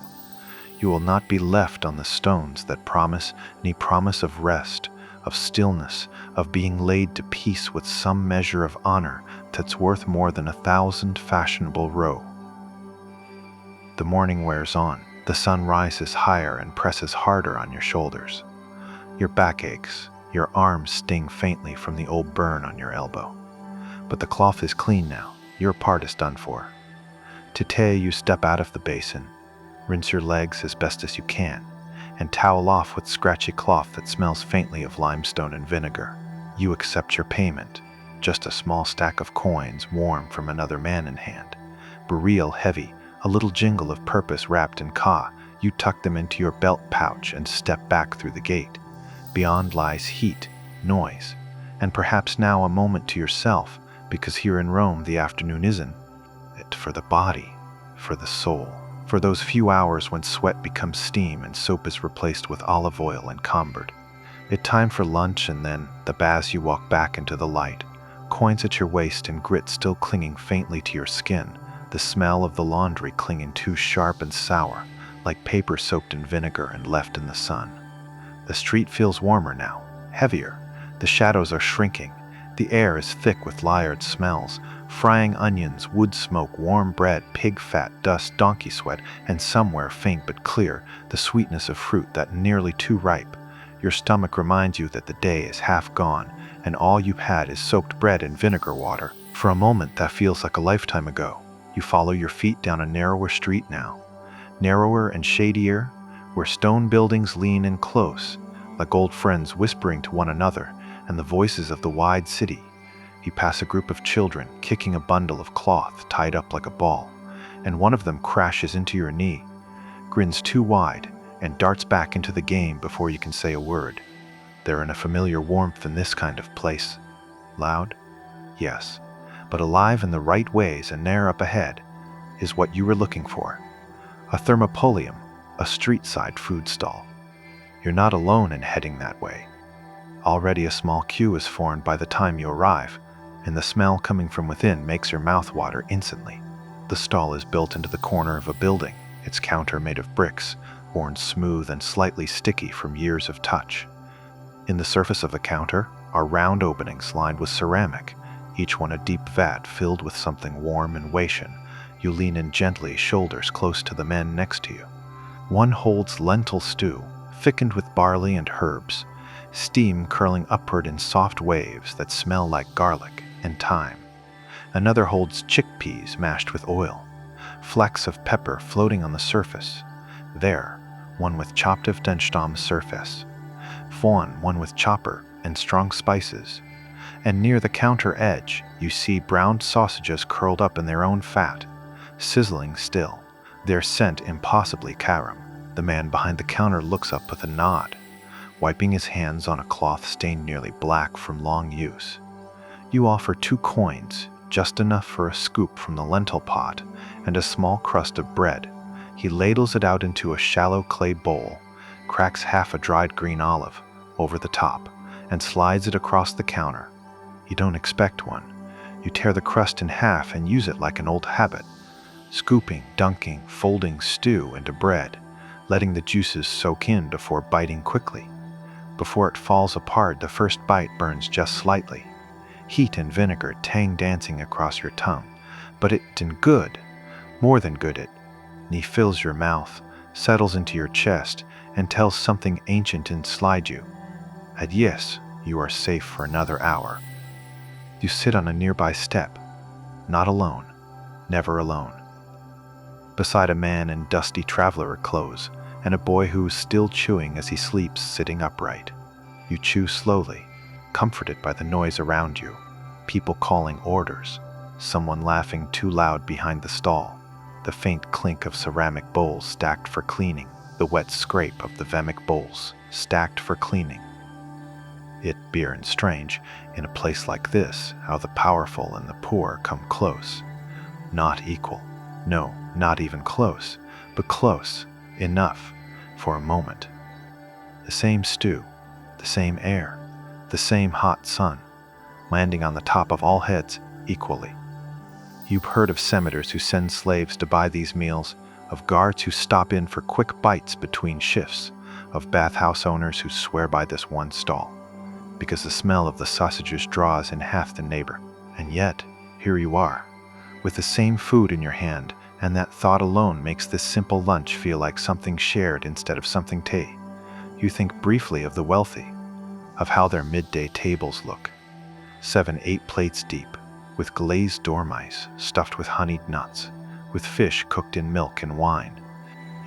S1: You will not be left on the stones that promise any promise of rest, of stillness, of being laid to peace with some measure of honor that's worth more than 1,000 fashionable roe. The morning wears on. The sun rises higher and presses harder on your shoulders. Your back aches. Your arms sting faintly from the old burn on your elbow. But the cloth is clean now. Your part is done for. Today you step out of the basin, rinse your legs as best as you can, and towel off with scratchy cloth that smells faintly of limestone and vinegar. You accept your payment, just a small stack of coins warm from another man in hand. Burial heavy, a little jingle of purpose wrapped in ka. You tuck them into your belt pouch and step back through the gate. Beyond lies heat, noise, and perhaps now a moment to yourself, because here in Rome the afternoon isn't it for the body, for the soul, for those few hours when sweat becomes steam and soap is replaced with olive oil and Combard. It time for lunch, and then the baths you walk back into the light. Coins at your waist and grit still clinging faintly to your skin. The smell of the laundry clinging too sharp and sour, like paper soaked in vinegar and left in the sun. The street feels warmer now, heavier. The shadows are shrinking. The air is thick with layered smells. Frying onions, wood smoke, warm bread, pig fat, dust, donkey sweat, and somewhere faint but clear, the sweetness of fruit that nearly too ripe. Your stomach reminds you that the day is half gone, and all you've had is soaked bread and vinegar water. For a moment that feels like a lifetime ago. You follow your feet down a narrower street now. Narrower and shadier, where stone buildings lean in close, like old friends whispering to one another, and the voices of the wide city. You pass a group of children kicking a bundle of cloth tied up like a ball, and one of them crashes into your knee, grins too wide, and darts back into the game before you can say a word. They're in a familiar warmth in this kind of place. Loud? Yes, but alive in the right ways, and there up ahead is what you were looking for. A thermopolium, a street-side food stall. You're not alone in heading that way. Already a small queue is formed by the time you arrive, and the smell coming from within makes your mouth water instantly. The stall is built into the corner of a building, its counter made of bricks, worn smooth and slightly sticky from years of touch. In the surface of the counter are round openings lined with ceramic, each one a deep vat filled with something warm and Waitian. You lean in gently, shoulders close to the men next to you. One holds lentil stew, thickened with barley and herbs, steam curling upward in soft waves that smell like garlic and thyme. Another holds chickpeas mashed with oil, flecks of pepper floating on the surface. There, one with chopped of denstam surface. Fawn, one with chopper and strong spices. And near the counter edge, you see browned sausages curled up in their own fat, sizzling still, their scent impossibly carom. The man behind the counter looks up with a nod, wiping his hands on a cloth stained nearly black from long use. You offer 2 coins, just enough for a scoop from the lentil pot, and a small crust of bread. He ladles it out into a shallow clay bowl, cracks half a dried green olive over the top, and slides it across the counter. You don't expect one. You tear the crust in half and use it like an old habit, scooping, dunking, folding stew into bread, letting the juices soak in before biting quickly. Before it falls apart, the first bite burns just slightly. Heat and vinegar tang dancing across your tongue, but it's good, more than good it. He fills your mouth, settles into your chest, and tells something ancient inside you. And yes, you are safe for another hour. You sit on a nearby step, not alone, never alone. Beside a man in dusty traveler clothes, and a boy who is still chewing as he sleeps sitting upright. You chew slowly, comforted by the noise around you, people calling orders, someone laughing too loud behind the stall, the faint clink of ceramic bowls stacked for cleaning, the wet scrape of the vemic bowls stacked for cleaning. It beer and strange, in a place like this, how the powerful and the poor come close. Not equal, no, not even close, but close enough for a moment. The same stew, the same air, the same hot sun, landing on the top of all heads equally. You've heard of scimitars who send slaves to buy these meals, of guards who stop in for quick bites between shifts, of bathhouse owners who swear by this one stall, because the smell of the sausages draws in half the neighbor. And yet, here you are, with the same food in your hand, and that thought alone makes this simple lunch feel like something shared instead of something tea. You think briefly of the wealthy, of how their midday tables look, 7-8 plates deep, with glazed dormice stuffed with honeyed nuts, with fish cooked in milk and wine.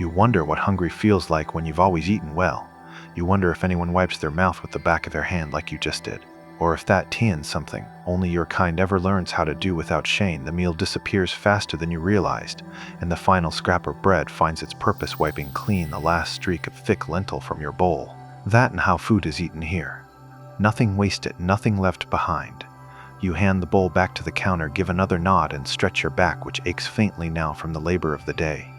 S1: You wonder what hungry feels like when you've always eaten well. You wonder if anyone wipes their mouth with the back of their hand like you just did, or if that tea and something only your kind ever learns how to do without shame. The meal disappears faster than you realized, and the final scrap of bread finds its purpose wiping clean the last streak of thick lentil from your bowl. That and how food is eaten here. Nothing wasted, nothing left behind. You hand the bowl back to the counter, give another nod, and stretch your back, which aches faintly now from the labor of the day.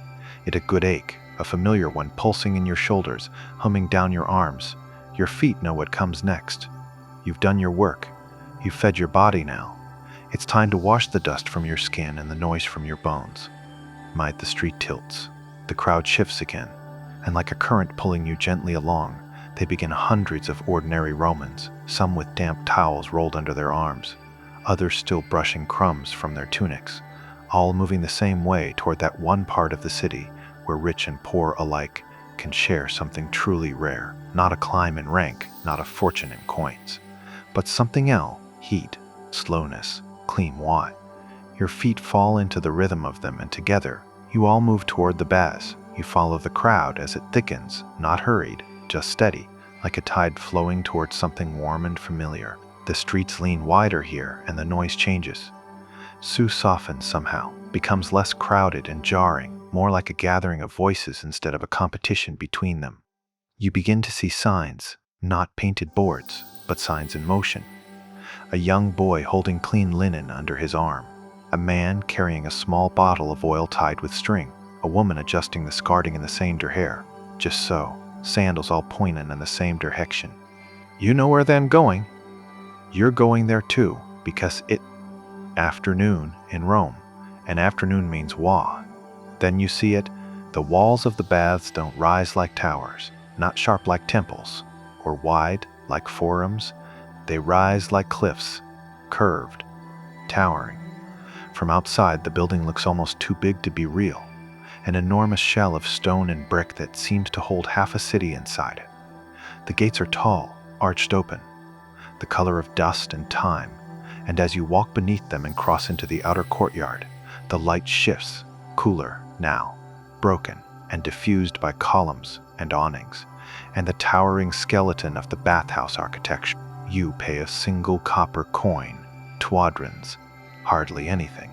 S1: It a good ache, a familiar one pulsing in your shoulders, humming down your arms. Your feet know what comes next. You've done your work. You've fed your body now. It's time to wash the dust from your skin and the noise from your bones. The street tilts. The crowd shifts again, and like a current pulling you gently along, they begin hundreds of ordinary Romans, some with damp towels rolled under their arms, others still brushing crumbs from their tunics, all moving the same way toward that one part of the city where rich and poor alike can share something truly rare, not a climb in rank, not a fortune in coins, but something else: heat, slowness, clean water. Your feet fall into the rhythm of them, and together, you all move toward the baths. You follow the crowd as it thickens, not hurried, just steady, like a tide flowing towards something warm and familiar. The streets lean wider here, and the noise changes. Sue softens somehow, becomes less crowded and jarring, more like a gathering of voices instead of a competition between them. You begin to see signs, not painted boards, but signs in motion. A young boy holding clean linen under his arm, a man carrying a small bottle of oil tied with string, a woman adjusting the skirting in the same hair, just so, sandals all pointing in the same direction. You know where they're going. You're going there too, because it's afternoon in Rome, and afternoon means wa. Then you see it. The walls of the baths don't rise like towers, not sharp like temples, or wide like forums. They rise like cliffs, curved, towering. From outside, the building looks almost too big to be real, an enormous shell of stone and brick that seems to hold half a city inside it. The gates are tall, arched open, the color of dust and time, and as you walk beneath them and cross into the outer courtyard, the light shifts, cooler now, broken and diffused by columns and awnings, and the towering skeleton of the bathhouse architecture. You pay a single copper coin, twadrons, hardly anything,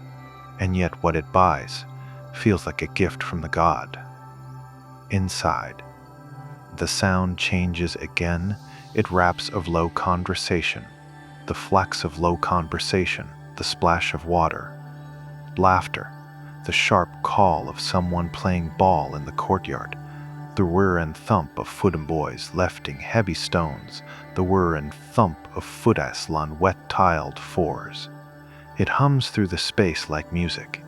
S1: and yet what it buys feels like a gift from the god. Inside, the sound changes again. It raps of low conversation, the flecks of low conversation, the splash of water, laughter, the sharp call of someone playing ball in the courtyard, the whir and thump of foot and boys lifting heavy stones, the whir and thump of footas on wet tiled floors. It hums through the space like music.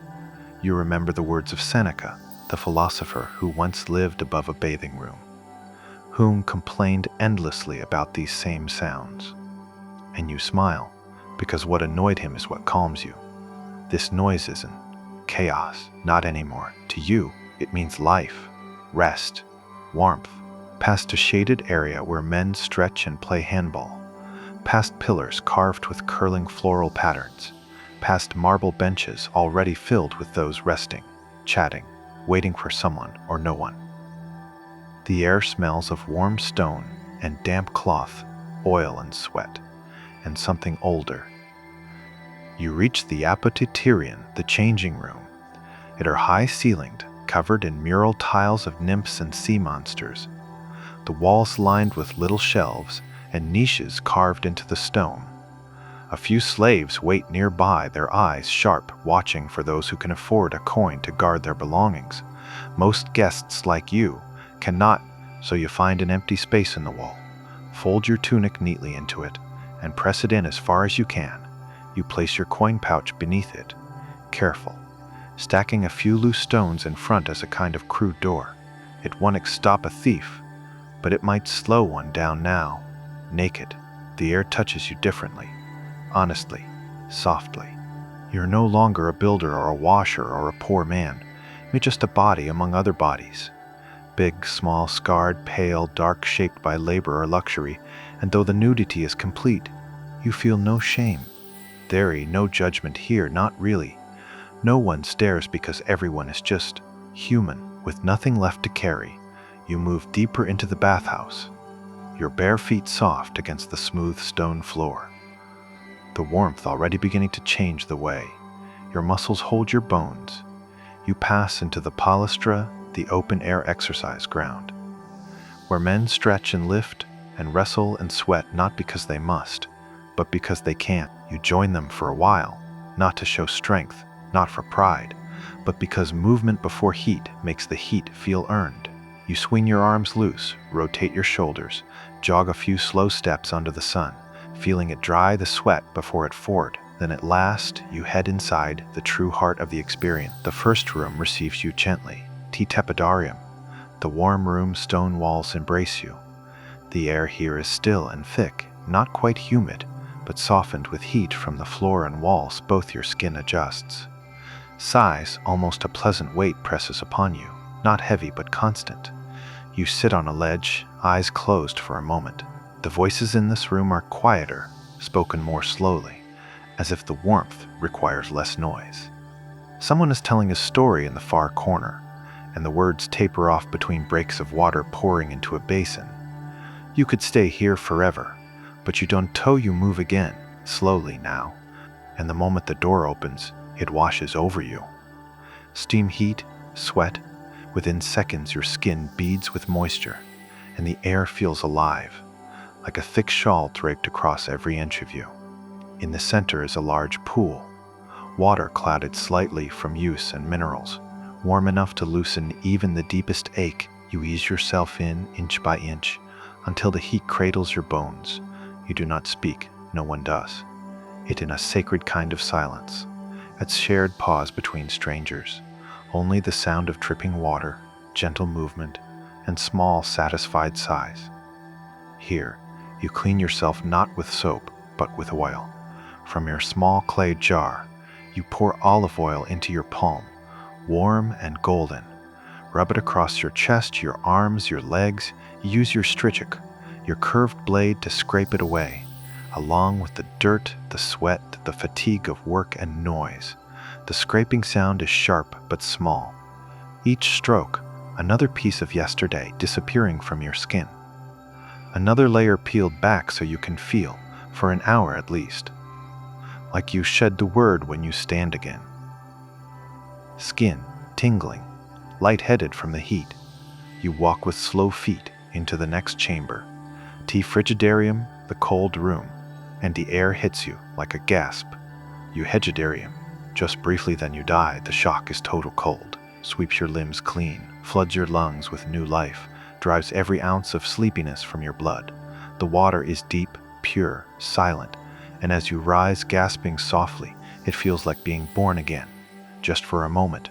S1: You remember the words of Seneca, the philosopher who once lived above a bathing room, whom complained endlessly about these same sounds. And you smile, because what annoyed him is what calms you. This noise isn't chaos, not anymore. To you, it means life, rest, warmth. Past a shaded area where men stretch and play handball, past pillars carved with curling floral patterns, past marble benches already filled with those resting, chatting, waiting for someone or no one. The air smells of warm stone and damp cloth, oil and sweat, and something older. You reach the apothecarium, the changing room. It are high-ceilinged, covered in mural tiles of nymphs and sea monsters, the walls lined with little shelves and niches carved into the stone. A few slaves wait nearby, their eyes sharp, watching for those who can afford a coin to guard their belongings. Most guests, like you, cannot, so you find an empty space in the wall. Fold your tunic neatly into it and press it in as far as you can. You place your coin pouch beneath it, careful, stacking a few loose stones in front as a kind of crude door. It won't stop a thief, but it might slow one down now. Naked, the air touches you differently, honestly, softly. You're no longer a builder or a washer or a poor man. You're just a body among other bodies. Big, small, scarred, pale, dark, shaped by labor or luxury, and though the nudity is complete, you feel no shame. There is no judgment here, not really. No one stares because everyone is just human, with nothing left to carry. You move deeper into the bathhouse, your bare feet soft against the smooth stone floor. The warmth already beginning to change the way. Your muscles hold your bones. You pass into the palestra, the open-air exercise ground, where men stretch and lift and wrestle and sweat not because they must, but because they can't. You join them for a while, not to show strength, not for pride, but because movement before heat makes the heat feel earned. You swing your arms loose, rotate your shoulders, Jog a few slow steps under the sun, feeling it dry the sweat before it poured. Then at last, you head inside the true heart of the experience. The first room receives you gently, tepidarium. The warm room's stone walls embrace you. The air here is still and thick, not quite humid, but softened with heat from the floor and walls. Both your skin adjusts. Sighs, almost a pleasant weight presses upon you, not heavy but constant. You sit on a ledge, eyes closed for a moment. The voices in this room are quieter, spoken more slowly, as if the warmth requires less noise. Someone is telling a story in the far corner, and the words taper off between breaks of water pouring into a basin. You could stay here forever, but you don't. You move again, slowly now, and the moment the door opens, it washes over you. Steam, heat, sweat. Within seconds, your skin beads with moisture, and the air feels alive, like a thick shawl draped across every inch of you. In the center is a large pool, water clouded slightly from use and minerals, warm enough to loosen even the deepest ache. You ease yourself in, inch by inch, until the heat cradles your bones. You do not speak, no one does. It in a sacred kind of silence, at shared pause between strangers. Only the sound of dripping water, gentle movement, and small satisfied sighs. Here, you clean yourself not with soap, but with oil. From your small clay jar, you pour olive oil into your palm, warm and golden. Rub it across your chest, your arms, your legs. Use your strichik, your curved blade, to scrape it away, along with the dirt, the sweat, the fatigue of work and noise. The scraping sound is sharp but small. Each stroke, another piece of yesterday disappearing from your skin. Another layer peeled back so you can feel, for an hour at least, like you shed the word when you stand again. Skin tingling, lightheaded from the heat. You walk with slow feet into the next chamber. Frigidarium, the cold room, and the air hits you like a gasp. You hegidarium. Just briefly, then you die. The shock is total cold, sweeps your limbs clean, floods your lungs with new life, drives every ounce of sleepiness from your blood. The water is deep, pure, silent, and as you rise gasping softly, it feels like being born again, just for a moment.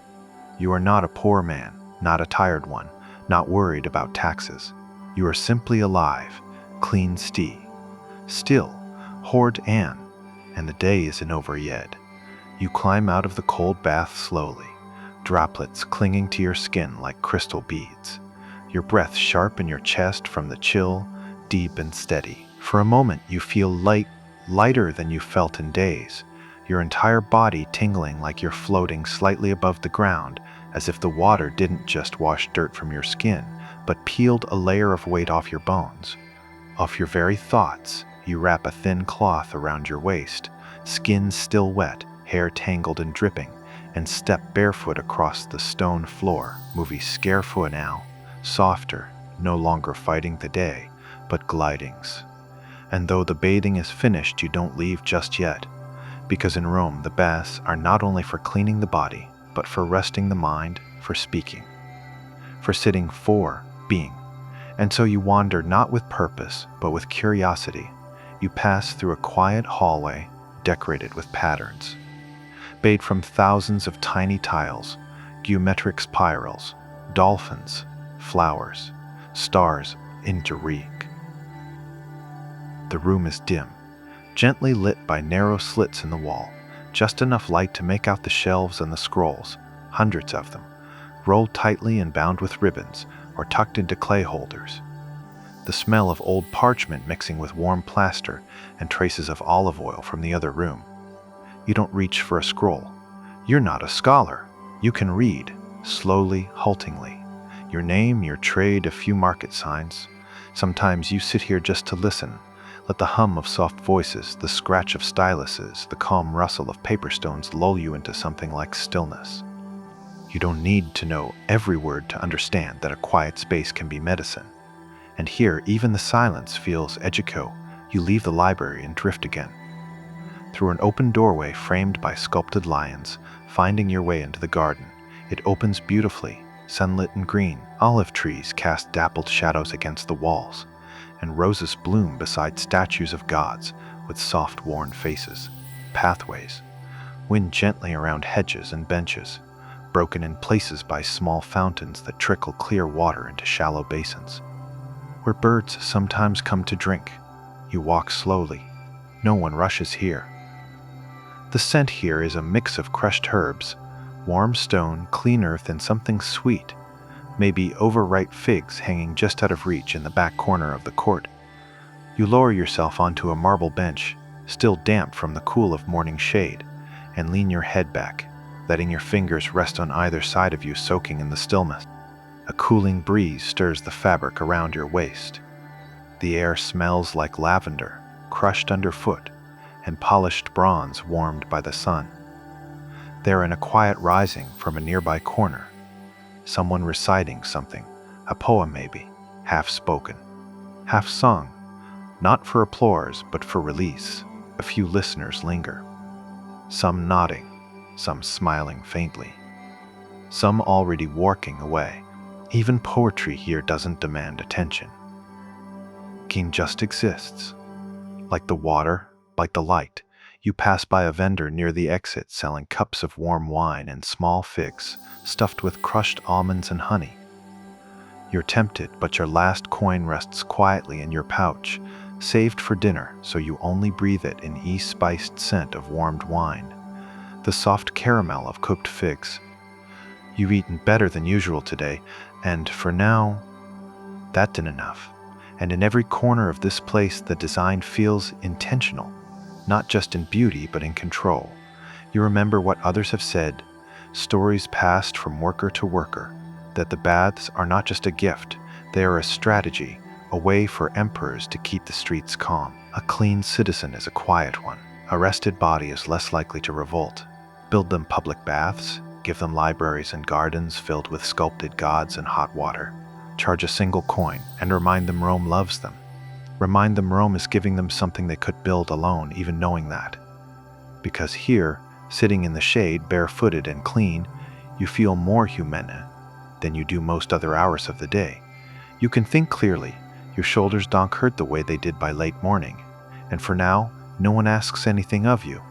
S1: You are not a poor man, not a tired one, not worried about taxes. You are simply alive, clean still, hoard Anne, and the day isn't over yet. You climb out of the cold bath slowly, droplets clinging to your skin like crystal beads. Your breath sharp in your chest from the chill, deep and steady. For a moment you feel lighter than you felt in days, your entire body tingling like you're floating slightly above the ground, as if the water didn't just wash dirt from your skin, but peeled a layer of weight off your bones. Off your very thoughts. You wrap a thin cloth around your waist, skin still wet, hair tangled and dripping, and step barefoot across the stone floor. Movie scarefoot now, softer, no longer fighting the day, but glidings. And though the bathing is finished, you don't leave just yet, because in Rome the baths are not only for cleaning the body, but for resting the mind, for speaking, for sitting, for being. And so you wander not with purpose, but with curiosity. You pass through a quiet hallway decorated with patterns, made from thousands of tiny tiles, geometric spirals, dolphins, flowers, stars, intrigue. The room is dim, gently lit by narrow slits in the wall, just enough light to make out the shelves and the scrolls, hundreds of them, rolled tightly and bound with ribbons or tucked into clay holders. The smell of old parchment mixing with warm plaster and traces of olive oil from the other room. You don't reach for a scroll. You're not a scholar. You can read, slowly, haltingly. Your name, your trade, a few market signs. Sometimes you sit here just to listen. Let the hum of soft voices, the scratch of styluses, the calm rustle of paper stones lull you into something like stillness. You don't need to know every word to understand that a quiet space can be medicine. And here, even the silence feels educo. You leave the library and drift again. Through an open doorway framed by sculpted lions, finding your way into the garden. It opens beautifully, sunlit and green. Olive trees cast dappled shadows against the walls, and roses bloom beside statues of gods with soft, worn faces. Pathways wind gently around hedges and benches, broken in places by small fountains that trickle clear water into shallow basins. Where birds sometimes come to drink, you walk slowly. No one rushes here. The scent here is a mix of crushed herbs, warm stone, clean earth, and something sweet, maybe overripe figs hanging just out of reach in the back corner of the court. You lower yourself onto a marble bench, still damp from the cool of morning shade, and lean your head back, letting your fingers rest on either side of you, soaking in the stillness. A cooling breeze stirs the fabric around your waist. The air smells like lavender, crushed underfoot, and polished bronze warmed by the sun. There, in a quiet rising from a nearby corner, someone reciting something, a poem maybe, half spoken, half sung, not for applause but for release. A few listeners linger, some nodding, some smiling faintly, some already walking away. Even poetry here doesn't demand attention. It just exists. Like the water, like the light, you pass by a vendor near the exit selling cups of warm wine and small figs stuffed with crushed almonds and honey. You're tempted, but your last coin rests quietly in your pouch, saved for dinner, so you only breathe it in spiced scent of warmed wine, the soft caramel of cooked figs. You've eaten better than usual today, and for now, that did enough. And in every corner of this place, the design feels intentional, not just in beauty, but in control. You remember what others have said, stories passed from worker to worker, that the baths are not just a gift, they are a strategy, a way for emperors to keep the streets calm. A clean citizen is a quiet one. A rested body is less likely to revolt. Build them public baths, give them libraries and gardens filled with sculpted gods and hot water. Charge a single coin and remind them Rome loves them. Remind them Rome is giving them something they could build alone, even knowing that. Because here, sitting in the shade, barefooted and clean, you feel more human than you do most other hours of the day. You can think clearly. Your shoulders don't hurt the way they did by late morning. And for now, no one asks anything of you.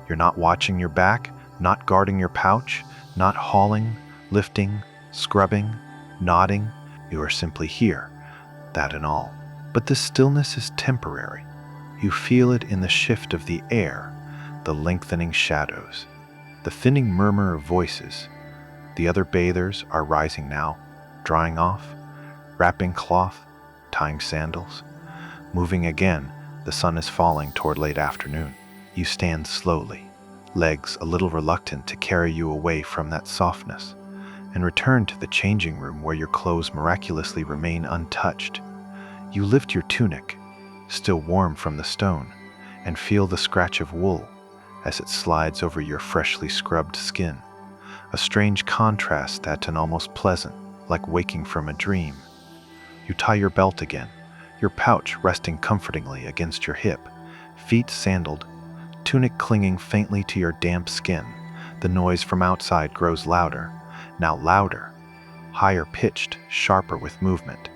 S1: You're not watching your back, not guarding your pouch, not hauling, lifting, scrubbing, nodding. You are simply here, that and all. But this stillness is temporary. You feel it in the shift of the air, the lengthening shadows, the thinning murmur of voices. The other bathers are rising now, drying off, wrapping cloth, tying sandals. Moving again, the sun is falling toward late afternoon. You stand slowly, legs a little reluctant to carry you away from that softness, and return to the changing room where your clothes miraculously remain untouched. You lift your tunic, still warm from the stone, and feel the scratch of wool as it slides over your freshly scrubbed skin. A strange contrast that and almost pleasant, like waking from a dream. You tie your belt again, your pouch resting comfortingly against your hip, feet sandaled, tunic clinging faintly to your damp skin. The noise from outside grows louder, now louder, higher pitched, sharper with movement.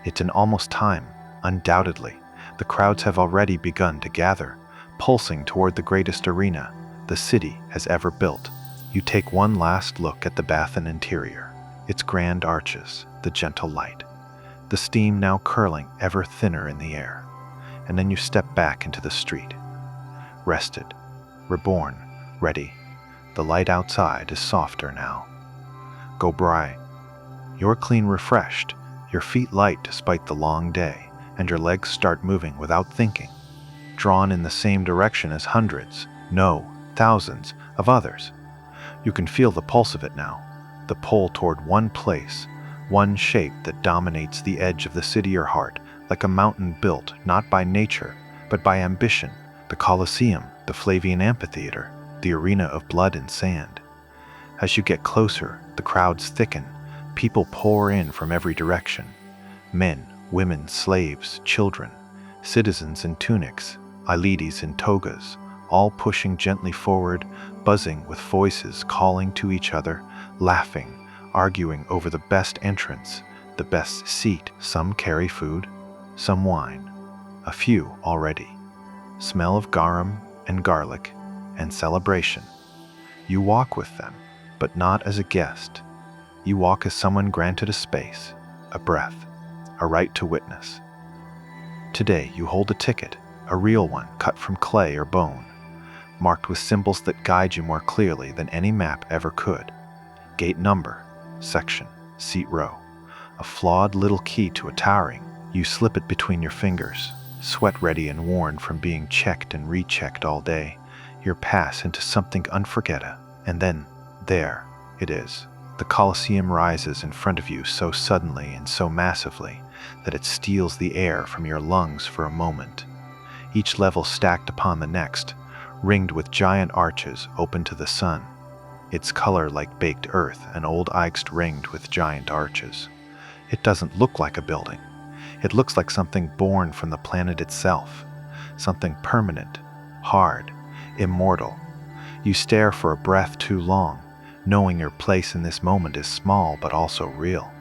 S1: It's an almost time, undoubtedly. The crowds have already begun to gather, pulsing toward the greatest arena the city has ever built. You take one last look at the bath and interior, its grand arches, the gentle light, the steam now curling ever thinner in the air, and then you step back into the street. Rested, reborn, ready. The light outside is softer now. Go by. You're clean refreshed, your feet light despite the long day, and your legs start moving without thinking, drawn in the same direction as hundreds, no, thousands of others. You can feel the pulse of it now, the pull toward one place, one shape that dominates the edge of the city or heart, like a mountain built not by nature, but by ambition, the Colosseum, the Flavian amphitheater, the arena of blood and sand. As you get closer, the crowds thicken, people pour in from every direction. Men, women, slaves, children, citizens in tunics, Ailetes in togas, all pushing gently forward, buzzing with voices calling to each other, laughing, arguing over the best entrance, the best seat. Some carry food, some wine, a few already, smell of garum and garlic, and celebration. You walk with them, but not as a guest. You walk as someone granted a space, a breath, a right to witness. Today you hold a ticket, a real one cut from clay or bone, marked with symbols that guide you more clearly than any map ever could. Gate number, section, seat row, a flawed little key to a towering. You slip it between your fingers, sweat ready and worn from being checked and rechecked all day. Your pass into something unforgettable, and then, there it is. The Colosseum rises in front of you so suddenly and so massively that it steals the air from your lungs for a moment. Each level stacked upon the next, ringed with giant arches open to the sun, its color like baked earth and old Eixt ringed with giant arches. It doesn't look like a building. It looks like something born from the planet itself, something permanent, hard, immortal. You stare for a breath too long, knowing your place in this moment is small but also real.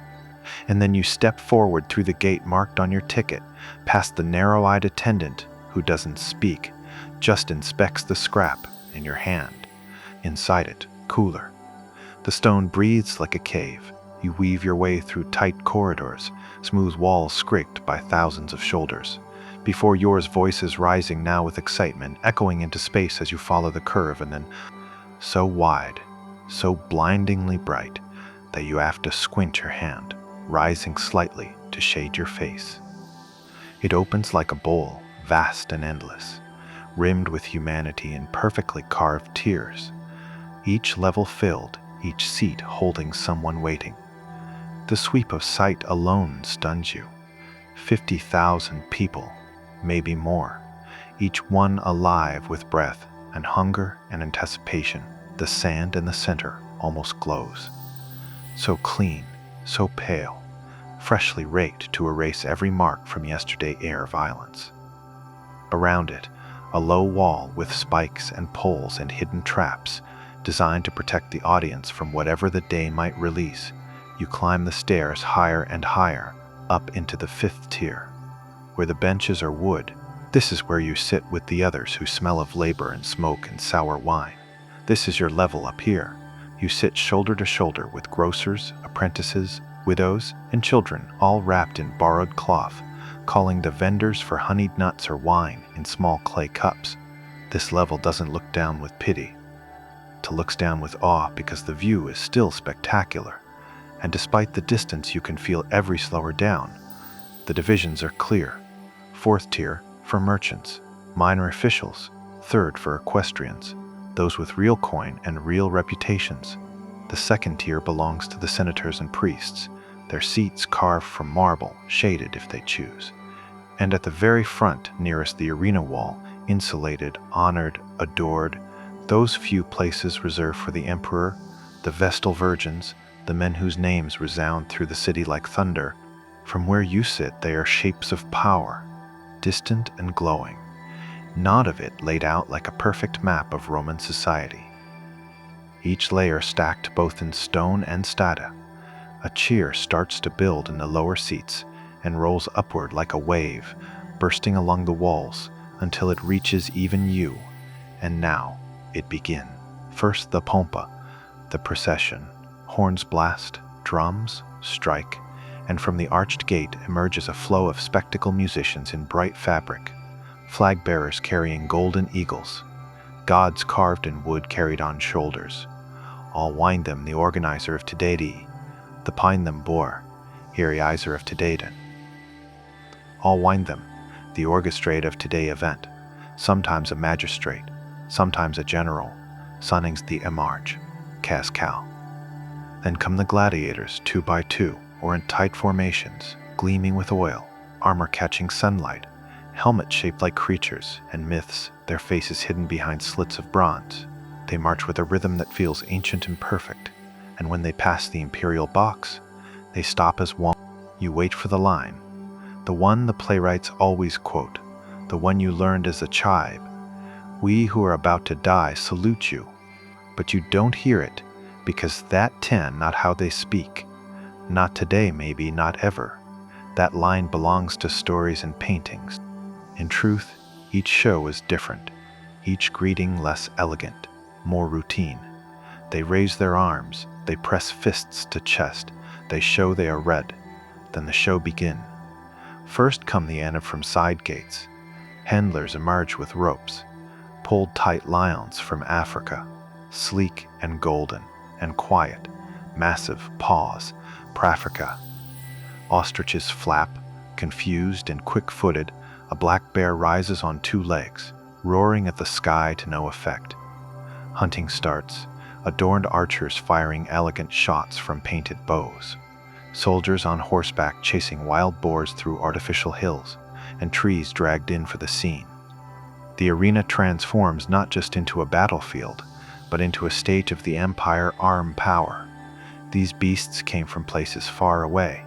S1: And then you step forward through the gate marked on your ticket, past the narrow-eyed attendant who doesn't speak, just inspects the scrap in your hand. Inside it, cooler. The stone breathes like a cave. You weave your way through tight corridors, smooth walls scraped by thousands of shoulders. Before yours, voices rising now with excitement, echoing into space as you follow the curve, and then so wide, so blindingly bright, that you have to squint your hand, rising slightly to shade your face. It opens like a bowl, vast and endless, rimmed with humanity in perfectly carved tiers, each level filled, each seat holding someone waiting. The sweep of sight alone stuns you. 50,000 people, maybe more, each one alive with breath and hunger and anticipation. The sand in the center almost glows. So clean, so pale, freshly raked to erase every mark from yesterday's air violence. Around it, a low wall with spikes and poles and hidden traps designed to protect the audience from whatever the day might release. You climb the stairs higher and higher, up into the 5th tier, where the benches are wood. This is where you sit with the others who smell of labor and smoke and sour wine. This is your level up here. You sit shoulder to shoulder with grocers, apprentices, widows, and children, all wrapped in borrowed cloth, calling the vendors for honeyed nuts or wine in small clay cups. This level doesn't look down with pity. It looks down with awe because the view is still spectacular. And despite the distance, you can feel every slower down. The divisions are clear. 4th tier for merchants, minor officials, 3rd for equestrians, those with real coin and real reputations. The 2nd tier belongs to the senators and priests, their seats carved from marble, shaded if they choose. And at the very front, nearest the arena wall, insulated, honored, adored, those few places reserved for the emperor, the Vestal virgins, the men whose names resound through the city like thunder. From where you sit, they are shapes of power, distant and glowing, not of it laid out like a perfect map of Roman society. Each layer stacked both in stone and strata. A cheer starts to build in the lower seats and rolls upward like a wave, bursting along the walls until it reaches even you. And now it begins. First the pompa, the procession. Horns blast, drums strike, and from the arched gate emerges a flow of spectacle musicians in bright fabric, flag bearers carrying golden eagles, gods carved in wood carried on shoulders. All wind them the organizer of Tadadi, the pine them bore, Hiriizer of Tadaden. All wind them, the orchestrate of today event, sometimes a magistrate, sometimes a general, sunnings the emarge, cascal. Then come the gladiators 2 by 2, or in tight formations, gleaming with oil, armor catching sunlight, helmets shaped like creatures and myths, their faces hidden behind slits of bronze. They march with a rhythm that feels ancient and perfect, and when they pass the imperial box, they stop as one. You wait for the line, the one the playwrights always quote, the one you learned as a child. We who are about to die salute you, but you don't hear it, because that 10 not how they speak, not today maybe, not ever. That line belongs to stories and paintings. In truth, each show is different, each greeting less elegant, more routine. They raise their arms, they press fists to chest, they show they are red. Then the show begin. First come the Anna from side gates. Handlers emerge with ropes, pulled tight lions from Africa, sleek and golden and quiet, massive paws, Prafrica. Ostriches flap, confused and quick-footed. A black bear rises on two legs, roaring at the sky to no effect. Hunting starts, adorned archers firing elegant shots from painted bows. Soldiers on horseback chasing wild boars through artificial hills, and trees dragged in for the scene. The arena transforms not just into a battlefield, but into a stage of the empire arm power. These beasts came from places far away,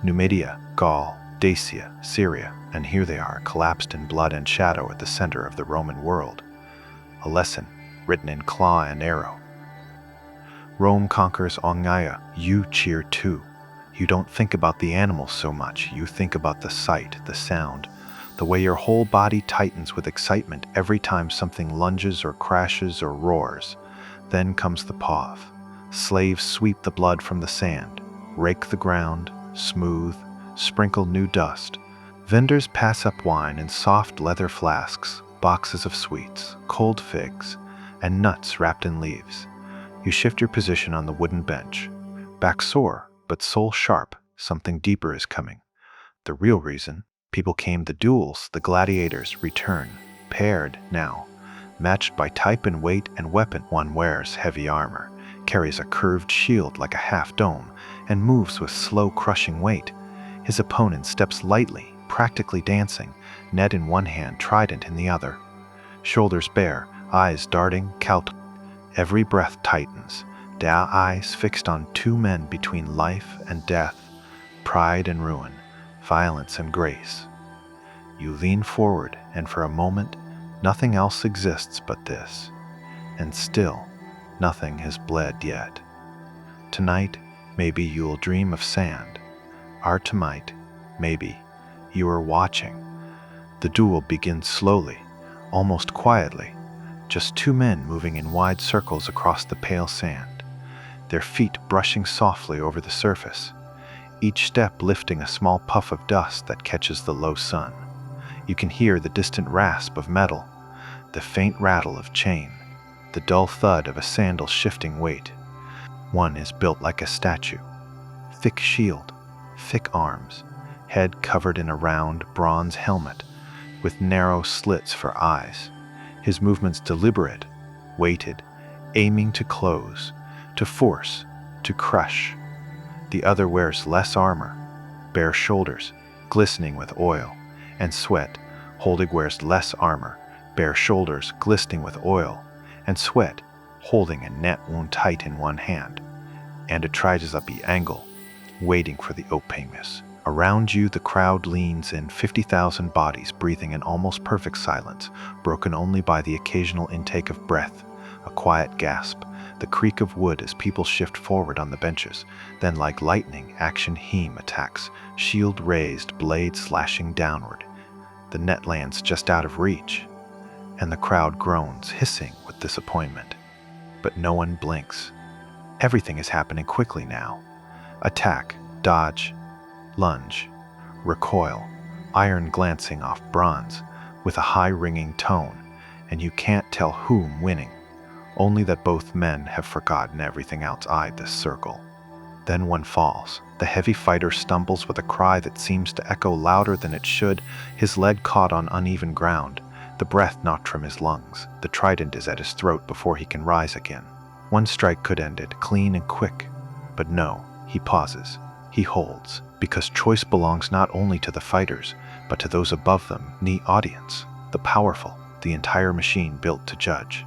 S1: Numidia, Gaul, Dacia, Syria, and here they are, collapsed in blood and shadow at the center of the Roman world. A lesson written in claw and arrow. Rome conquers Ongaia, you cheer too. You don't think about the animals so much, you think about the sight, the sound, the way your whole body tightens with excitement every time something lunges or crashes or roars. Then comes the pause. Slaves sweep the blood from the sand, rake the ground, smooth, sprinkle new dust. Vendors pass up wine in soft leather flasks, boxes of sweets, cold figs, and nuts wrapped in leaves. You shift your position on the wooden bench. Back sore, but soul sharp, something deeper is coming. The real reason, people came, the duels, the gladiators return, paired now, matched by type and weight and weapon. One wears heavy armor, carries a curved shield like a half-dome, and moves with slow crushing weight. His opponent steps lightly, practically dancing, net in one hand, trident in the other. Shoulders bare, eyes darting, calc. Every breath tightens, eyes fixed on two men between life and death, pride and ruin, violence and grace. You lean forward, and for a moment, nothing else exists but this. And still, nothing has bled yet. Tonight, maybe you'll dream of sand. Art might, maybe, you are watching. The duel begins slowly, almost quietly. Just two men moving in wide circles across the pale sand, their feet brushing softly over the surface, each step lifting a small puff of dust that catches the low sun. You can hear the distant rasp of metal, the faint rattle of chain, the dull thud of a sandal's shifting weight. One is built like a statue. Thick shield, thick arms, head covered in a round bronze helmet with narrow slits for eyes. His movements deliberate, weighted, aiming to close, to force, to crush. The other wears less armor, bare shoulders, glistening with oil and sweat. Holding wears less armor, bare shoulders, glistening with oil and sweat, holding a net wound tight in one hand. And it tries up the angle, waiting for the opemus. Around you, the crowd leans in, 50,000 bodies breathing in almost perfect silence, broken only by the occasional intake of breath, a quiet gasp, the creak of wood as people shift forward on the benches. Then, like lightning, action heme attacks, shield raised, blade slashing downward. The net lands just out of reach, and the crowd groans, hissing with disappointment. But no one blinks. Everything is happening quickly now. Attack, dodge, lunge, recoil, iron glancing off bronze, with a high ringing tone, and you can't tell whom winning, only that both men have forgotten everything outside this circle. Then one falls. The heavy fighter stumbles with a cry that seems to echo louder than it should, his leg caught on uneven ground, the breath knocked from his lungs. The trident is at his throat before he can rise again. One strike could end it, clean and quick. But no, he pauses. He holds, because choice belongs not only to the fighters, but to those above them, the audience, the powerful, the entire machine built to judge.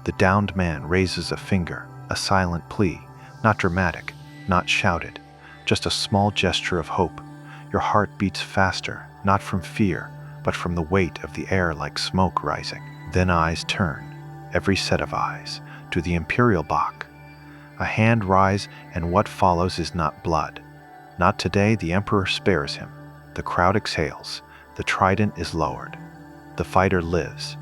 S1: The downed man raises a finger, a silent plea, not dramatic, not shouted, just a small gesture of hope. Your heart beats faster, not from fear, but from the weight of the air like smoke rising. Then eyes turn, every set of eyes, to the imperial Bach. A hand rise, and what follows is not blood. Not today, the emperor spares him. The crowd exhales. The trident is lowered. The fighter lives.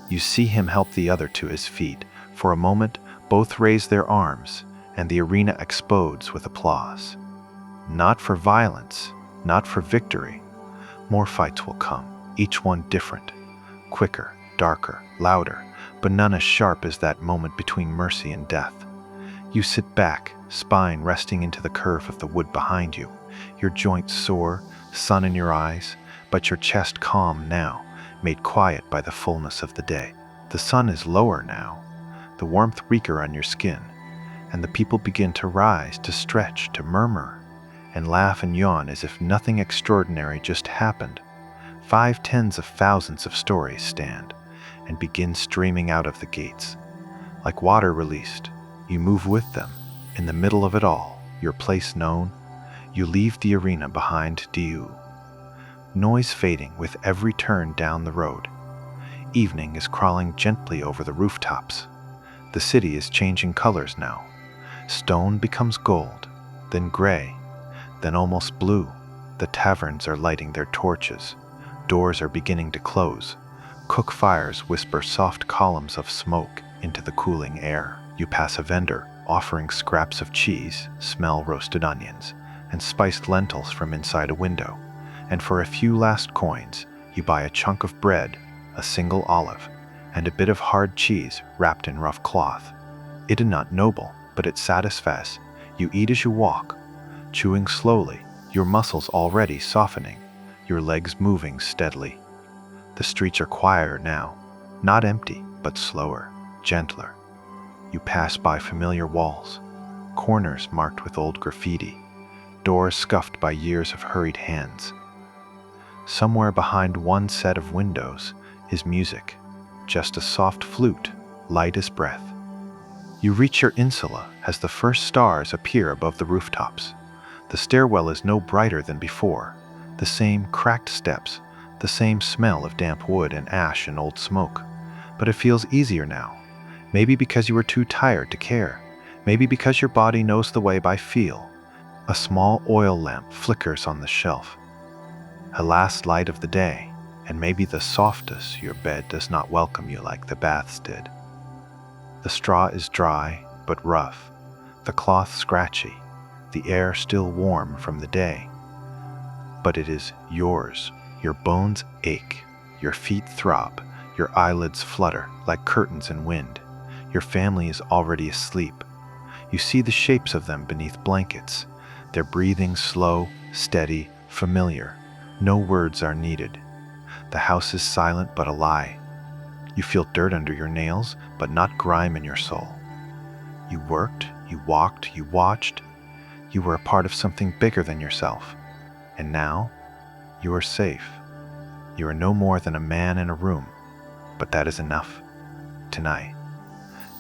S1: You see him help the other to his feet. For a moment, both raise their arms, and the arena explodes with applause. Not for violence, not for victory. More fights will come, each one different. Quicker, darker, louder, but none as sharp as that moment between mercy and death. You sit back, spine resting into the curve of the wood behind you, your joints sore, sun in your eyes, but your chest calm now, made quiet by the fullness of the day. The sun is lower now, the warmth weaker on your skin, and the people begin to rise, to stretch, to murmur, and laugh and yawn as if nothing extraordinary just happened. 5 tens of thousands of stories stand and begin streaming out of the gates. Like water released, you move with them. In the middle of it all, your place known, you leave the arena behind you. Noise fading with every turn down the road. Evening is crawling gently over the rooftops. The city is changing colors now. Stone becomes gold, then gray, then almost blue. The taverns are lighting their torches. Doors are beginning to close. Cook fires whisper soft columns of smoke into the cooling air. You pass a vendor offering scraps of cheese, smell roasted onions, and spiced lentils from inside a window. And for a few last coins, you buy a chunk of bread, a single olive, and a bit of hard cheese wrapped in rough cloth. It is not noble, but it satisfies. You eat as you walk, chewing slowly, your muscles already softening, your legs moving steadily. The streets are quieter now, not empty, but slower, gentler. You pass by familiar walls, corners marked with old graffiti, doors scuffed by years of hurried hands. Somewhere behind one set of windows is music, just a soft flute, light as breath. You reach your insula as the first stars appear above the rooftops. The stairwell is no brighter than before, the same cracked steps, the same smell of damp wood and ash and old smoke. But it feels easier now, maybe because you were too tired to care, maybe because your body knows the way by feel. A small oil lamp flickers on the shelf, a last light of the day, and maybe the softest your bed does not welcome you like the baths did. The straw is dry but rough, the cloth scratchy, the air still warm from the day. But it is yours. Your bones ache, your feet throb, your eyelids flutter like curtains in wind. Your family is already asleep. You see the shapes of them beneath blankets, their breathing slow, steady, familiar. No words are needed. The house is silent but alive. You feel dirt under your nails, but not grime in your soul. You worked, you walked, you watched. You were a part of something bigger than yourself. And now, you are safe. You are no more than a man in a room, but that is enough. Tonight.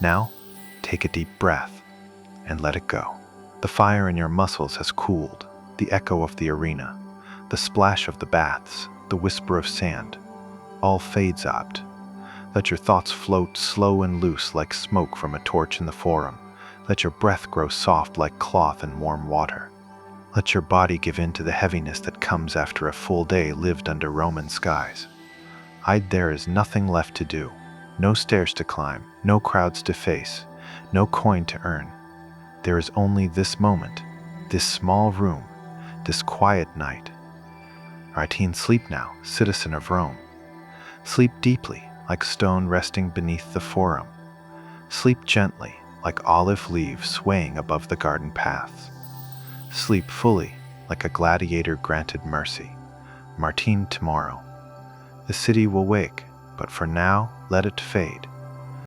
S1: Now, take a deep breath and let it go. The fire in your muscles has cooled, the echo of the arena, the splash of the baths, the whisper of sand, all fades out. Let your thoughts float slow and loose like smoke from a torch in the forum. Let your breath grow soft like cloth in warm water. Let your body give in to the heaviness that comes after a full day lived under Roman skies. There is nothing left to do, no stairs to climb, no crowds to face, no coin to earn. There is only this moment, this small room, this quiet night. Artine, sleep now, citizen of Rome. Sleep deeply, like stone resting beneath the forum. Sleep gently, like olive leaves swaying above the garden paths. Sleep fully, like a gladiator granted mercy. Martine, tomorrow. The city will wake, but for now, let it fade.